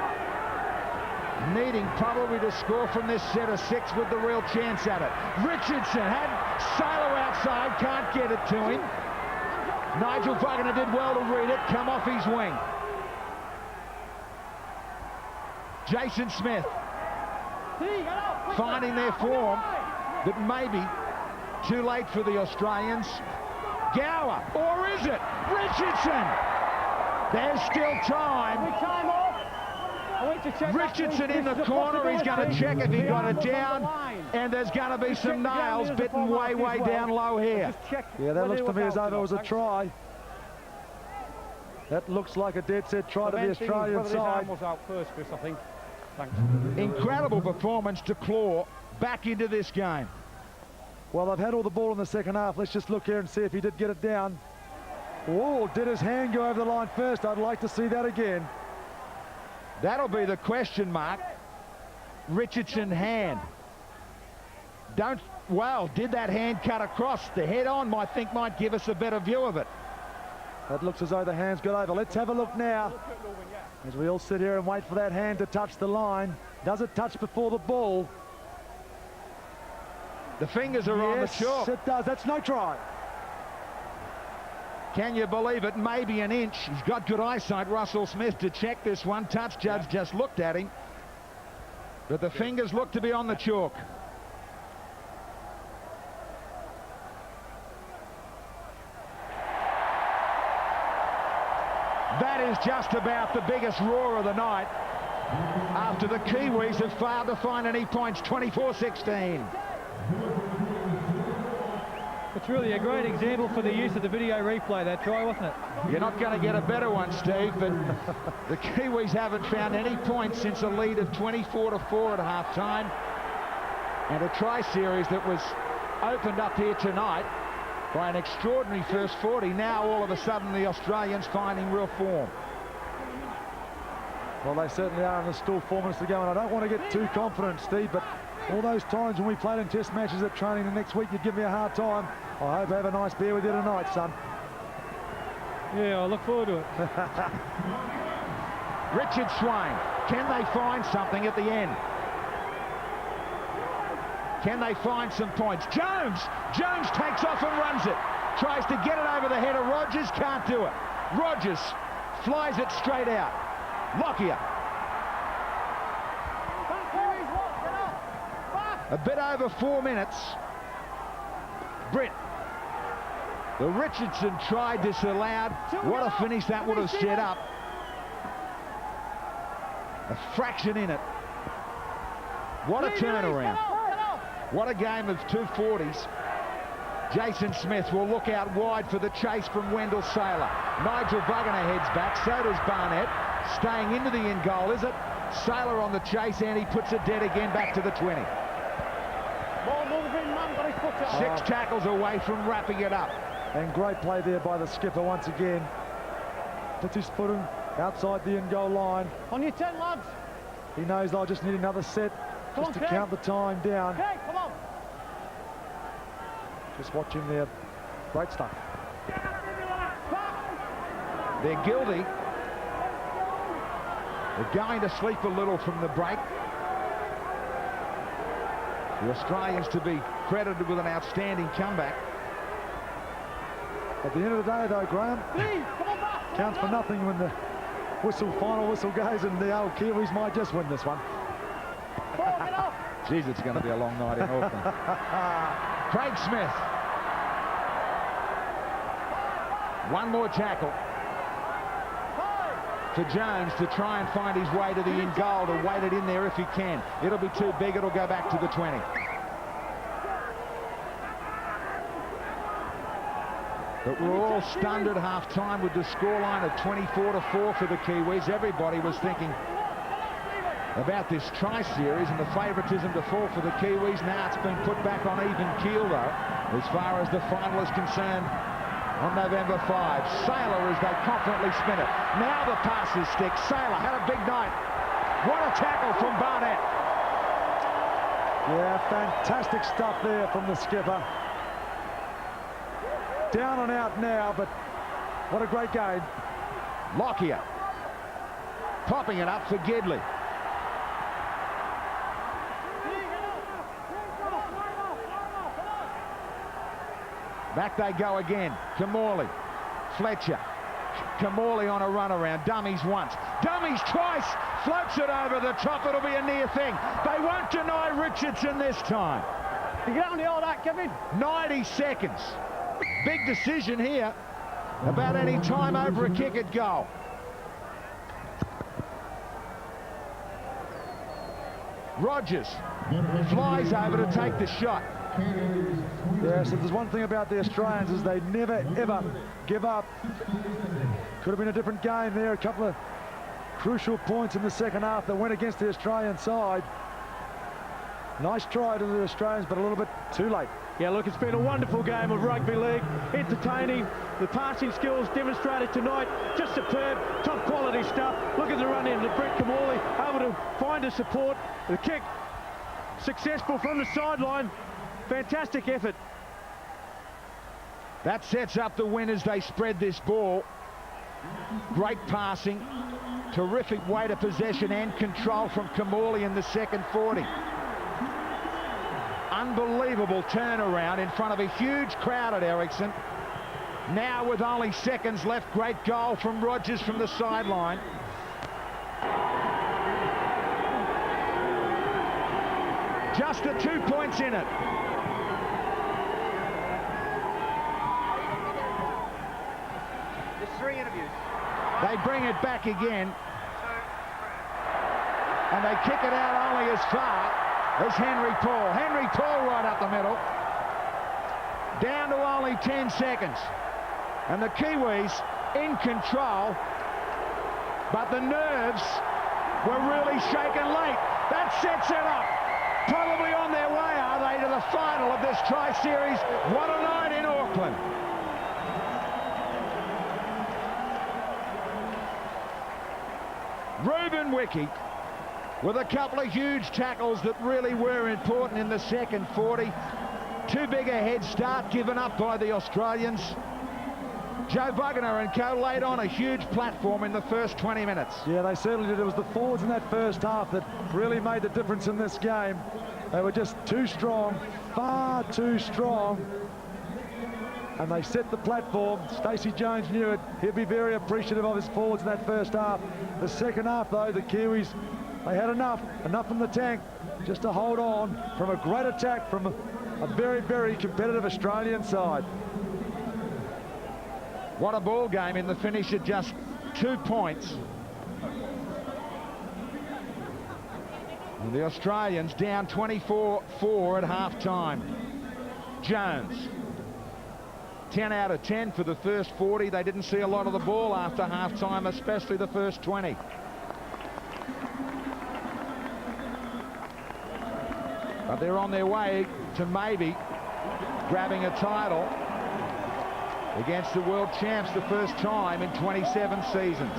Needing probably to score from this set of 6 with the real chance at it. Richardson had Sailor outside, can't get it to him. Nigel Wagner did well to read it, come off his wing. Jason Smith finding their form, but maybe too late for the Australians. Gower, or is it? Richardson! There's still time. Richardson in the corner, he's going to check if he got it down, and there's going to be some nails bitten way down low here. Yeah, that looks to me as though there was a try. That looks like a dead set try to the Australian side. was out first, Chris, I think. Thanks. Incredible performance to claw back into this game. Well, they've had all the ball in the second half. Let's just look here and see if he did get it down. Oh, did his hand go over the line first? I'd like to see that again. That'll be the question mark. Richardson hand. Did that hand cut across? The head on, I think, might give us a better view of it. That looks as though the hand's got over. Let's have a look now. As we all sit here and wait for that hand to touch the line. Does it touch before the ball? The fingers are on the chalk. Yes, it does. That's no try. Can you believe it? Maybe an inch. He's got good eyesight, Russell Smith, to check this one. Touch judge just looked at him. But the fingers look to be on the chalk. That is just about the biggest roar of the night. After the Kiwis have failed to find any points, 24-16. It's really a great example for the use of the video replay, that try, wasn't it? You're not going to get a better one, Steve, but the Kiwis haven't found any points since a lead of 24-4 at half-time. And a try series that was opened up here tonight by an extraordinary first 40. Now all of a sudden the Australians finding real form. Well, they certainly are in the still 4 minutes to go, and I don't want to get too confident, Steve, but all those times when we played in test matches at training the next week, you give me a hard time. I hope I have a nice beer with you tonight, son. Yeah, I look forward to it. Richard Swain, can they find something at the end? Can they find some points? Jones takes off and runs it. Tries to get it over the head of Rogers, can't do it. Rogers flies it straight out. Lockyer. A bit over 4 minutes. Britt. The Richardson try disallowed. What a finish that would have set up. A fraction in it. What a turnaround. What a game of 240s. Jason Smith will look out wide for the chase from Wendell Sailor. Nigel Wagner heads back, so does Barnett. Staying into the end goal, is it? Sailor on the chase, and he puts it dead again back to the 20. Six tackles away from wrapping it up. And great play there by the skipper once again. Puts his foot in outside the end goal line. On your 10, lads. He knows they'll just need another set just to count the time down. Okay, come on. Just watch him there. Great stuff. They're guilty. They're going to sleep a little from the break. The Australians to be credited with an outstanding comeback. At the end of the day, though, Graham, counts for nothing when the final whistle goes, and the old Kiwis might just win this one. Jeez, it's going to be a long night in Auckland. Craig Smith. One more tackle for Jones to try and find his way to the in goal, to weight it in there if he can. It'll be too big, it'll go back to the 20. But we're all stunned at half-time with the scoreline of 24-4 for the Kiwis. Everybody was thinking about this tri-series and the favouritism to fall for the Kiwis. Now it's been put back on even keel, though, as far as the final is concerned on November 5. Sailor as they confidently spin it. Now the passes stick. Sailor had a big night. What a tackle from Barnett. Yeah, fantastic stuff there from the skipper. Down and out now, but what a great game. Lockyer popping it up for Gidley. Back they go again. Kamali, Fletcher, Kamali on a run around. Dummies once, dummies twice, floats it over the top. It'll be a near thing. They won't deny Richardson this time. You get on the all that, Kevin. 90 seconds. Big decision here about any time over a kick at goal. Rogers flies over to take the shot. Yeah, so there's one thing about the Australians is they never, ever give up. Could have been a different game there. A couple of crucial points in the second half that went against the Australian side. Nice try to the Australians, but a little bit too late. Yeah, look, it's been a wonderful game of rugby league. Entertaining. The passing skills demonstrated tonight, just superb, top quality stuff. Look at the run in to Brett Kamali, able to find a support. The kick successful from the sideline. Fantastic effort. That sets up the win as they spread this ball. Great passing, terrific weight of possession and control from Kamali in the second 40. Unbelievable turnaround in front of a huge crowd at Ericsson. Now with only seconds left, great goal from Rogers from the sideline. Just at 2 points in it. There's 3 interviews. They bring it back again. And they kick it out only as far as Henry Paul. Henry Paul right up the middle. Down to only 10 seconds. And the Kiwis in control. But the nerves were really shaken late. That sets it up. Probably on their way, are they, to the final of this tri-series. What a night in Auckland. Ruben Wiki with a couple of huge tackles that really were important in the second 40. Too big a head start given up by the Australians. Joe Buggener and co laid on a huge platform in the first 20 minutes. Yeah, they certainly did. It was the forwards in that first half that really made the difference in this game. They were just too strong, far too strong. And they set the platform. Stacey Jones knew it. He'll be very appreciative of his forwards in that first half. The second half, though, the Kiwis, they had enough in the tank just to hold on from a great attack from a very, very competitive Australian side. What a ball game in the finish at just 2 points. And the Australians down 24-4 at half-time. Jones, 10 out of 10 for the first 40. They didn't see a lot of the ball after half-time, especially the first 20. But they're on their way to maybe grabbing a title against the world champs the first time in 27 seasons.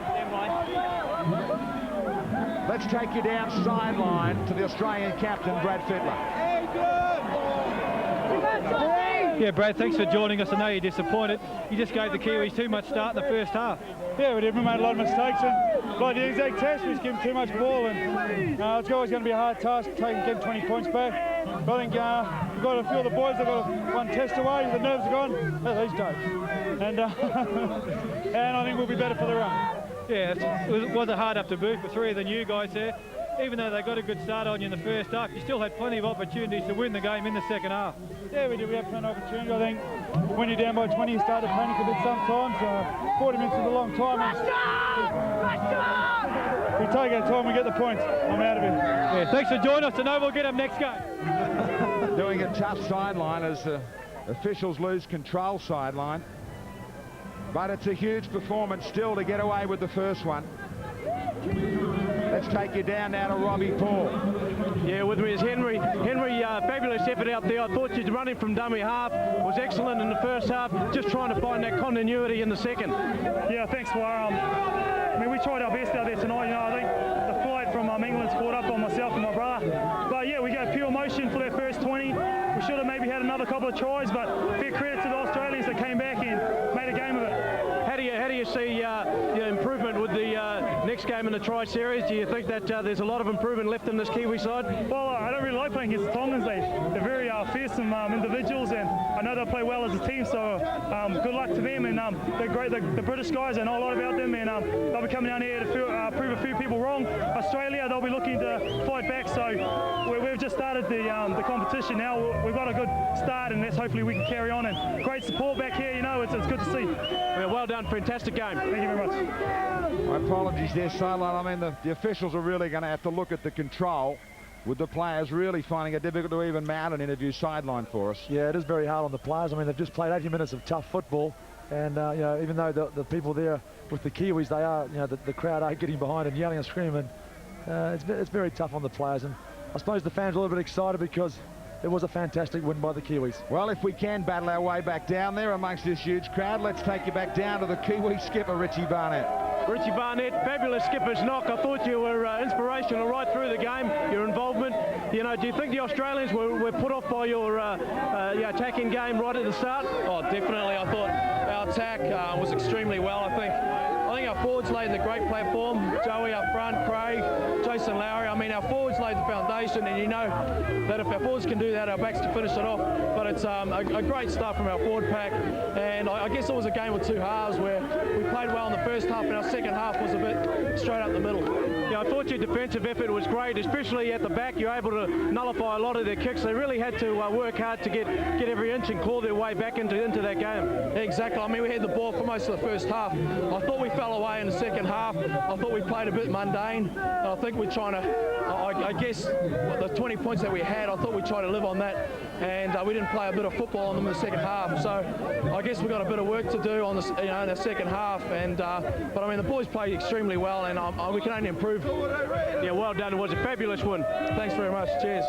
Stand by. let's take you down sideline to the Australian captain, Brad Fittler. Yeah, Brad, thanks for joining us. I know you're disappointed. You just gave the Kiwis too much start in the first half. Yeah, we did. We made a lot of mistakes, and like the exact test, we just gave them too much ball, and it's always going to be a hard task to get 20 points back. But I think we've got a few of the boys, they've got one test away, the nerves are gone. These days. And, and I think we'll be better for the run. Yeah, it was a hard up to boot for three of the new guys there. Even though they got a good start on you in the first half, you still had plenty of opportunities to win the game in the second half. Yeah, we did. We had plenty of opportunity. I think when you're down by 20, you start to panic a bit sometimes. 40 minutes is a long time. If we take our time, we get the points. I'm out of here. Yeah, thanks for joining us. I know we'll get them next game. Doing a tough sideline as officials lose control sideline. But it's a huge performance still to get away with the first one. Let's take you down now to Robbie Paul. Yeah, with me is Henry. Henry, fabulous effort out there. I thought you'd running from dummy half. Was excellent in the first half. Just trying to find that continuity in the second. Yeah, thanks, War. I mean, we tried our best out there tonight. You know, I think the flight from England's caught up on myself and my brother. But yeah, we gave pure motion for their first 20. We should have maybe had another couple of tries, but fair credit to the Australians that came back and made a game of it. How do you see improvement with the next game in the Tri Series? Do you think that there's a lot of improvement left in this Kiwi side? Well, I don't really like playing against the Tongans. They're very fearsome individuals, and I know they'll play well as a team, so good luck to them. And they're great. The British guys, I know a lot about them, and they'll be coming down here to prove a few people wrong. Australia, they'll be looking to fight back, so we've just started the competition now. We've got a good start, and hopefully we can carry on. And great support back here, you know, it's good to see. Yeah, well done, fantastic game. Thank you very much. My apologies there, sideline. I mean, the officials are really going to have to look at the control with the players really finding it difficult to even mount an interview sideline for us. Yeah, it is very hard on the players. I mean, they've just played 80 minutes of tough football, and you know, even though the people there with the Kiwis, they are, you know, the crowd are getting behind and yelling and screaming. It's very tough on the players, and I suppose the fans are a little bit excited because it was a fantastic win by the Kiwis. Well, if we can battle our way back down there amongst this huge crowd, let's take you back down to the Kiwi skipper, Richie Barnett. Richie Barnett, fabulous skipper's knock. I thought you were inspirational right through the game, your involvement. You know, do you think the Australians were put off by your attacking game right at the start? Oh, definitely. I thought our attack was extremely well, I think our forwards laid the great platform. Joey up front, Craig, Jason Lowry. I mean, our forwards laid the foundation, and you know that if our forwards can do that, our backs can finish it off. But it's a great start from our forward pack, and I guess it was a game with two halves where we played well in the first half, and our second half was a bit straight up the middle. Yeah, I thought your defensive effort was great, especially at the back. You're able to nullify a lot of their kicks. They really had to work hard to get every inch and claw their way back into that game. Exactly. I mean, we had the ball for most of the first half. I thought we fell away in the second half. I thought we played a bit mundane. I think we're trying to, I guess, the 20 points that we had, I thought we'd try to live on that, and we didn't play a bit of football on them in the second half. So I guess we've got a bit of work to do on this, you know, in the second half. And but I mean, the boys played extremely well, and we can only improve. Yeah, well done. It was a fabulous win. Thanks very much. Cheers.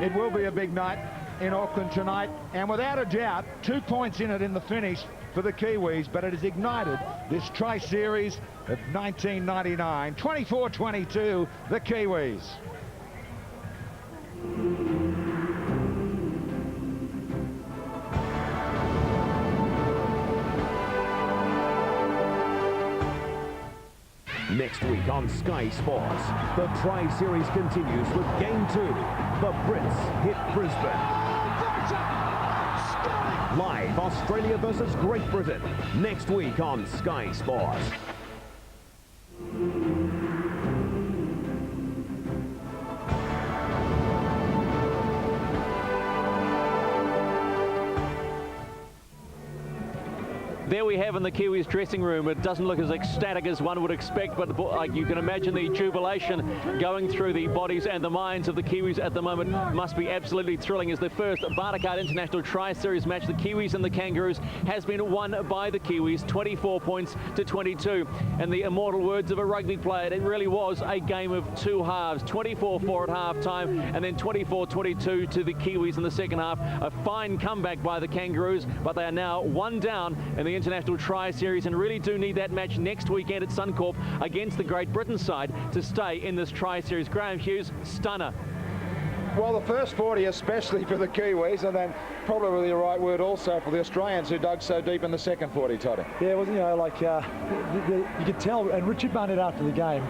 It will be a big night in Auckland tonight, and without a doubt, 2 points in it in the finish for the Kiwis, but it has ignited this Tri-Series of 1999. 24-22, the Kiwis. Next week on Sky Sports, the Tri-Series continues with Game 2. The Brits hit Brisbane. Live, Australia versus Great Britain, next week on Sky Sports. There we have in the Kiwis dressing room. It doesn't look as ecstatic as one would expect, but you can imagine the jubilation going through the bodies and the minds of the Kiwis at the moment must be absolutely thrilling, as the first Bartercard International Tri-Series match, the Kiwis and the Kangaroos, has been won by the Kiwis, 24 points to 22. And the immortal words of a rugby player, it really was a game of two halves, 24-4 at half-time, and then 24-22 to the Kiwis in the second half. A fine comeback by the Kangaroos, but they are now one down in the International Tri-Series and really do need that match next weekend at Suncorp against the Great Britain side to stay in this Tri-Series. Graham Hughes, stunner. Well, the first 40 especially for the Kiwis, and then probably the right word also for the Australians who dug so deep in the second 40, Toddy. Yeah, it was, you know, like you could tell, and Richard Barnett after the game,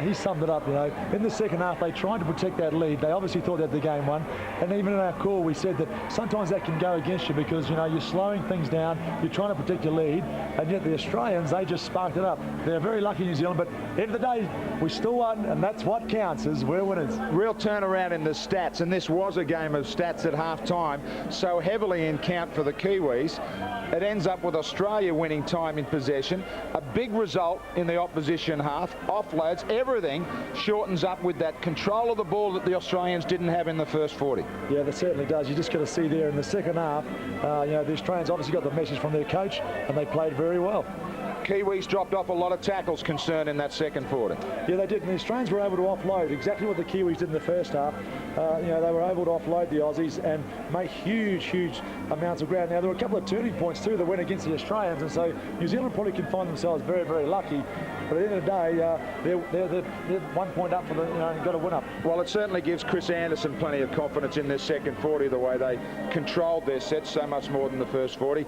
he summed it up, you know. In the second half, they tried to protect that lead. They obviously thought they had the game won. And even in our call, we said that sometimes that can go against you because, you know, you're slowing things down, you're trying to protect your lead, and yet the Australians, they just sparked it up. They're very lucky, New Zealand, but at the end of the day, we still won, and that's what counts, is we're winners. Real turnaround in the stats, and this was a game of stats at half-time, so heavily in count for the Kiwis. It ends up with Australia winning time in possession, a big result in the opposition half, offloads, everything shortens up with that control of the ball that the Australians didn't have in the first 40. Yeah, that certainly does. You just got to see there in the second half, you know, the Australians obviously got the message from their coach, and they played very well. Kiwis dropped off a lot of tackles concern in that second 40. Yeah, they did, and the Australians were able to offload exactly what the Kiwis did in the first half. You know, they were able to offload the Aussies and make huge amounts of ground. Now, there were a couple of turning points too that went against the Australians, and so New Zealand probably can find themselves very lucky. But at the end of the day, they're 1 point up for the, you know, got to win up. Well, it certainly gives Chris Anderson plenty of confidence in this second 40, the way they controlled their sets so much more than the first 40.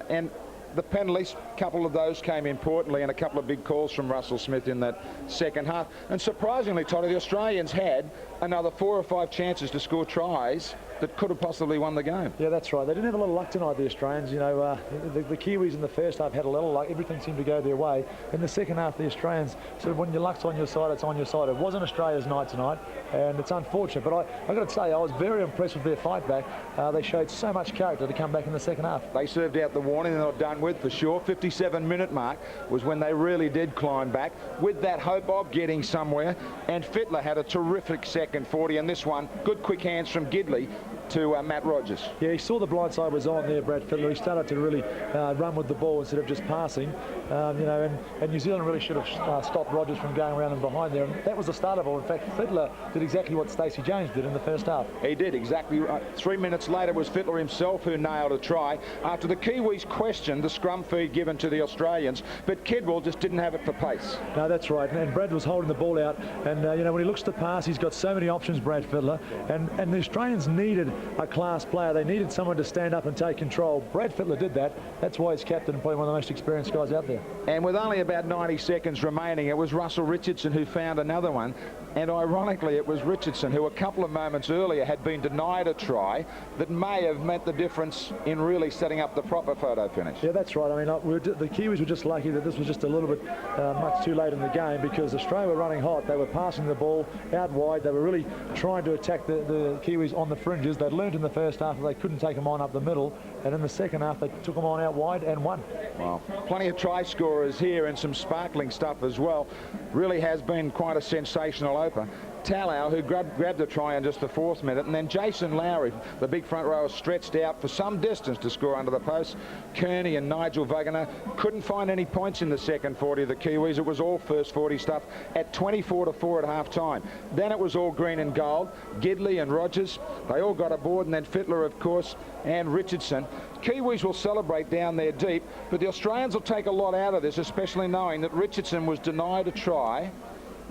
And the penalties, a couple of those came importantly, and a couple of big calls from Russell Smith in that second half. And surprisingly, Toddy, the Australians had another 4 or 5 chances to score tries that could have possibly won the game. Yeah, that's right. They didn't have a lot of luck tonight, the Australians. You know, the Kiwis in the first half had a little luck. Everything seemed to go their way. In the second half, the Australians said, when your luck's on your side, it's on your side. It wasn't Australia's night tonight, and it's unfortunate. But I've got to say, I was very impressed with their fight back. They showed so much character to come back in the second half. They served out the warning. They're not done with, for sure. 57-minute mark was when they really did climb back with that hope of getting somewhere. And Fittler had a terrific second 40, and this one, good quick hands from Gidley to Matt Rogers. Yeah, he saw the blind side was on there, Brad Fittler. He started to really run with the ball instead of just passing. You know, and New Zealand really should have stopped Rogers from going around and behind there. And that was the start of it. In fact, Fittler did exactly what Stacey Jones did in the first half. He did, exactly right. 3 minutes later, it was Fittler himself who nailed a try after the Kiwis questioned the scrum feed given to the Australians, but Kidwell just didn't have it for pace. No, that's right. And Brad was holding the ball out. And, you know, when he looks to pass, he's got so many options, Brad Fittler. And the Australians needed a class player. They needed someone to stand up and take control. Brad Fittler did that. That's why he's captain and probably one of the most experienced guys out there. And with only about 90 seconds remaining, it was Russell Richardson who found another one. And ironically, it was Richardson who a couple of moments earlier had been denied a try that may have meant the difference in really setting up the proper photo finish. Yeah, that's right. I mean, the Kiwis were just lucky that this was just a little bit much too late in the game, because Australia were running hot. They were passing the ball out wide. They were really trying to attack the Kiwis on the fringes. They'd learned in the first half that they couldn't take them on up the middle, and in the second half they took them on out wide and won. Well, plenty of try scorers here and some sparkling stuff as well. Really has been quite a sensational opener. Talau, who grabbed a try in just the 4th minute, and then Jason Lowry, the big front rower, stretched out for some distance to score under the post. Kearney and Nigel Wagner couldn't find any points in the second 40 of the Kiwis. It was all first 40 stuff at 24-4 at half-time. Then it was all green and gold. Gidley and Rogers, they all got aboard, and then Fittler, of course, and Richardson. Kiwis will celebrate down there deep, but the Australians will take a lot out of this, especially knowing that Richardson was denied a try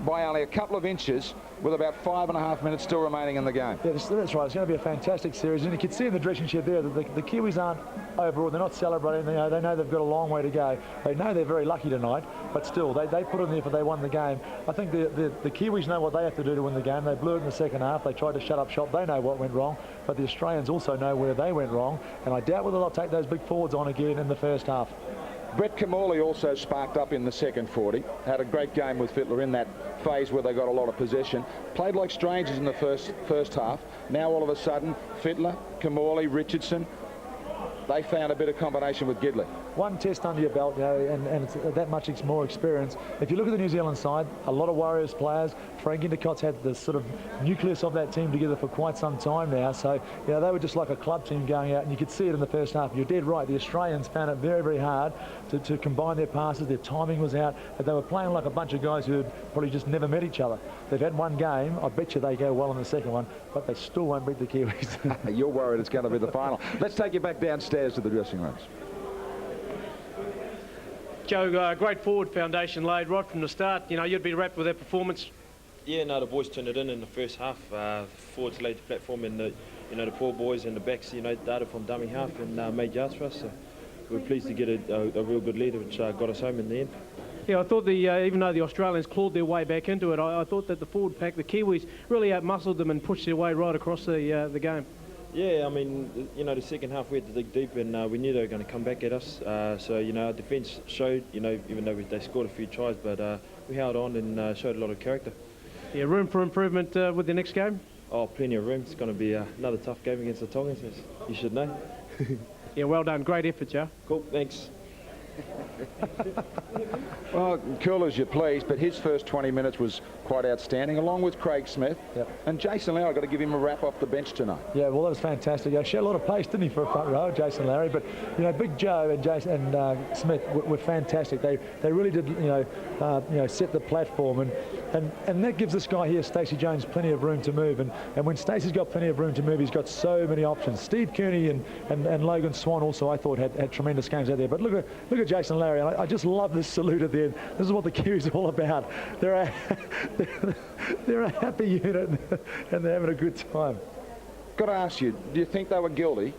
by only a couple of inches with about 5.5 minutes still remaining in the game. Yeah, that's right. It's going to be a fantastic series. And you can see in the dressing shed there that the Kiwis aren't overawed. They're not celebrating. They know they've got a long way to go. They know they're very lucky tonight, but still, they put in the effort. They won the game. I think the Kiwis know what they have to do to win the game. They blew it in the second half. They tried to shut up shop. They know what went wrong, but the Australians also know where they went wrong, and I doubt whether they'll take those big forwards on again in the first half. Brett Kamali also sparked up in the second 40. Had a great game with Fittler in that phase where they got a lot of possession. Played like strangers in the first half. Now all of a sudden, Fittler, Kamali, Richardson, they found a bit of combination with Gidley. One test under your belt, you know, and it's that much more experience. If you look at the New Zealand side, a lot of Warriors players. Frank Endicott's had the sort of nucleus of that team together for quite some time now. So, you know, they were just like a club team going out, and you could see it in the first half. You're dead right. The Australians found it very hard to combine their passes. Their timing was out. But they were playing like a bunch of guys who had probably just never met each other. They've had one game. I bet you they go well in the second one, but they still won't beat the Kiwis. You're worried it's going to be the final. Let's take you back downstairs to the dressing rooms. Joe, great forward foundation laid right from the start. You know, you'd be wrapped with their performance. Yeah, no, the boys turned it in the first half. Forwards laid the platform, and the poor boys and the backs, darted from dummy half and made yards for us. So we're pleased to get a real good leader, which got us home in the end. Yeah, I thought even though the Australians clawed their way back into it, I thought that the forward pack, the Kiwis, really outmuscled them and pushed their way right across the game. Yeah, I mean, the second half we had to dig deep, and we knew they were going to come back at us. So, our defence showed, even though they scored a few tries, but we held on and showed a lot of character. Yeah, room for improvement with the next game? Oh, plenty of room. It's going to be another tough game against the Tongans, you should know. Yeah, well done. Great effort, Joe. Cool, thanks. Well, cool as you please, but his first 20 minutes was quite outstanding, along with Craig Smith. Yep. And Jason Lowry, I've got to give him a wrap off the bench tonight. Yeah, well, that was fantastic. He showed a lot of pace, didn't he, for a front row, Jason Lowry? But, Big Joe and Jason and Smith were fantastic. They really did, set the platform. And that gives this guy here, Stacey Jones, plenty of room to move. And when Stacey's got plenty of room to move, he's got so many options. Steve Kearney and Logan Swan also, I thought, had tremendous games out there. But look at Jason Lowry. I just love this salute at the end. This is what the Kiwis are all about. They're a happy unit and they're having a good time. Got to ask you, do you think they were guilty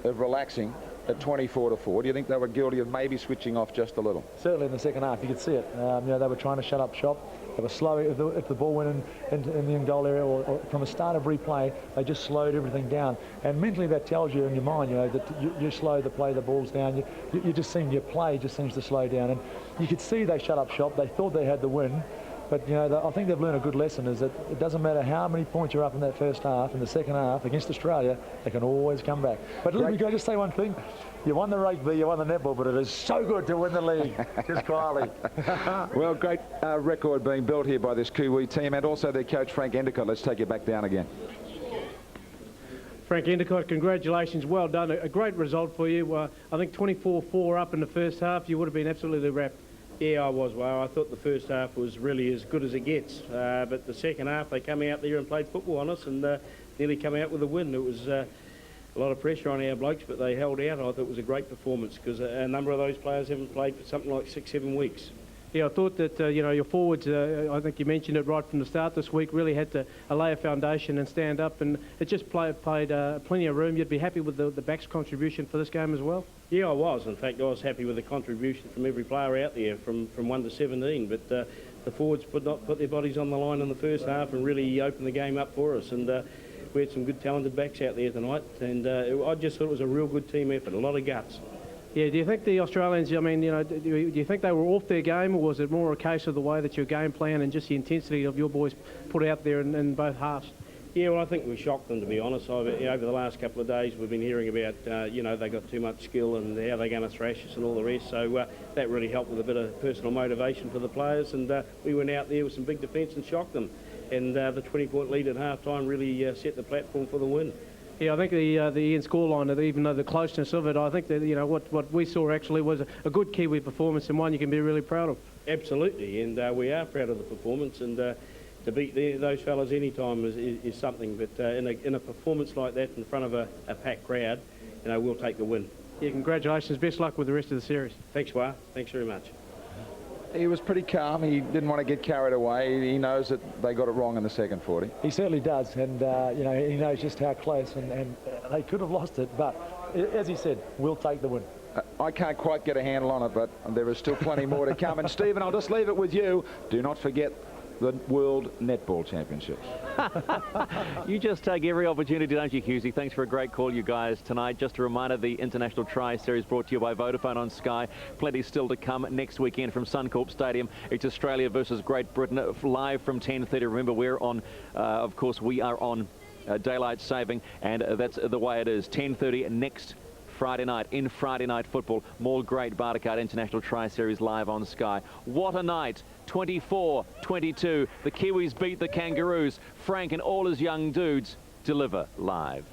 of relaxing at 24-4? Do you think they were guilty of maybe switching off just a little? Certainly in the second half, you could see it. They were trying to shut up shop. They were slow if the ball went in the in goal area, or from the start of replay, they just slowed everything down. And mentally, that tells you in your mind, that you slow the play, the ball's down. Your play just seems to slow down. And you could see they shut up shop. They thought they had the win. But, I think they've learned a good lesson, is that it doesn't matter how many points you're up in that first half, in the second half, against Australia, they can always come back. But let me go just say one thing. You won the rugby, you won the netball, but it is so good to win the league, just quietly. Well, great record being built here by this Kiwi team, and also their coach, Frank Endicott. Let's take you back down again. Frank Endicott, congratulations. Well done. A great result for you. I think 24-4 up in the first half. You would have been absolutely wrapped. Yeah, I was. Well, I thought the first half was really as good as it gets. But the second half, they come out there and played football on us and nearly come out with a win. It was a lot of pressure on our blokes, but they held out. I thought it was a great performance because a number of those players haven't played for something like 6-7 weeks. Yeah, I thought that, your forwards, I think you mentioned it right from the start this week, really had to lay a foundation and stand up, and it just played plenty of room. You'd be happy with the back's contribution for this game as well? Yeah, I was. In fact, I was happy with the contribution from every player out there from 1 to 17, but the forwards put their bodies on the line in the first half and really opened the game up for us, and we had some good talented backs out there tonight, and I just thought it was a real good team effort, a lot of guts. Yeah, do you think the Australians, do you think they were off their game, or was it more a case of the way that your game plan and just the intensity of your boys put out there in both halves? Yeah, well, I think we shocked them, to be honest. Over the last couple of days, we've been hearing about, they got too much skill and how they're going to thrash us and all the rest. So that really helped with a bit of personal motivation for the players. And we went out there with some big defence and shocked them. And the 20-point lead at half-time really set the platform for the win. Yeah, I think the Ian scoreline, even though the closeness of it, I think that what we saw actually was a good Kiwi performance and one you can be really proud of. Absolutely, and we are proud of the performance, and to beat those fellas any time is something. But in a performance like that in front of a packed crowd, we'll take the win. Yeah, congratulations. Best luck with the rest of the series. Thanks, Wah. Thanks very much. He was pretty calm. He didn't want to get carried away. He knows that they got it wrong in the second 40. He certainly does, and he knows just how close, and they could have lost it. But as he said, we'll take the win. I can't quite get a handle on it, but there is still plenty more to come. And Stephen, I'll just leave it with you. Do not forget the World Netball Championships. You just take every opportunity, don't you, Husey? Thanks for a great call, you guys, tonight. Just a reminder, the International Tri-Series brought to you by Vodafone on Sky. Plenty still to come next weekend from Suncorp Stadium. It's Australia versus Great Britain, live from 10:30. Remember, we're on, of course, we are on daylight saving, and that's the way it is. 10:30 next Friday night in Friday Night Football. More great Bartercard International Tri-Series live on Sky. What a night. 24-22. The Kiwis beat the Kangaroos. Frank and all his young dudes deliver live.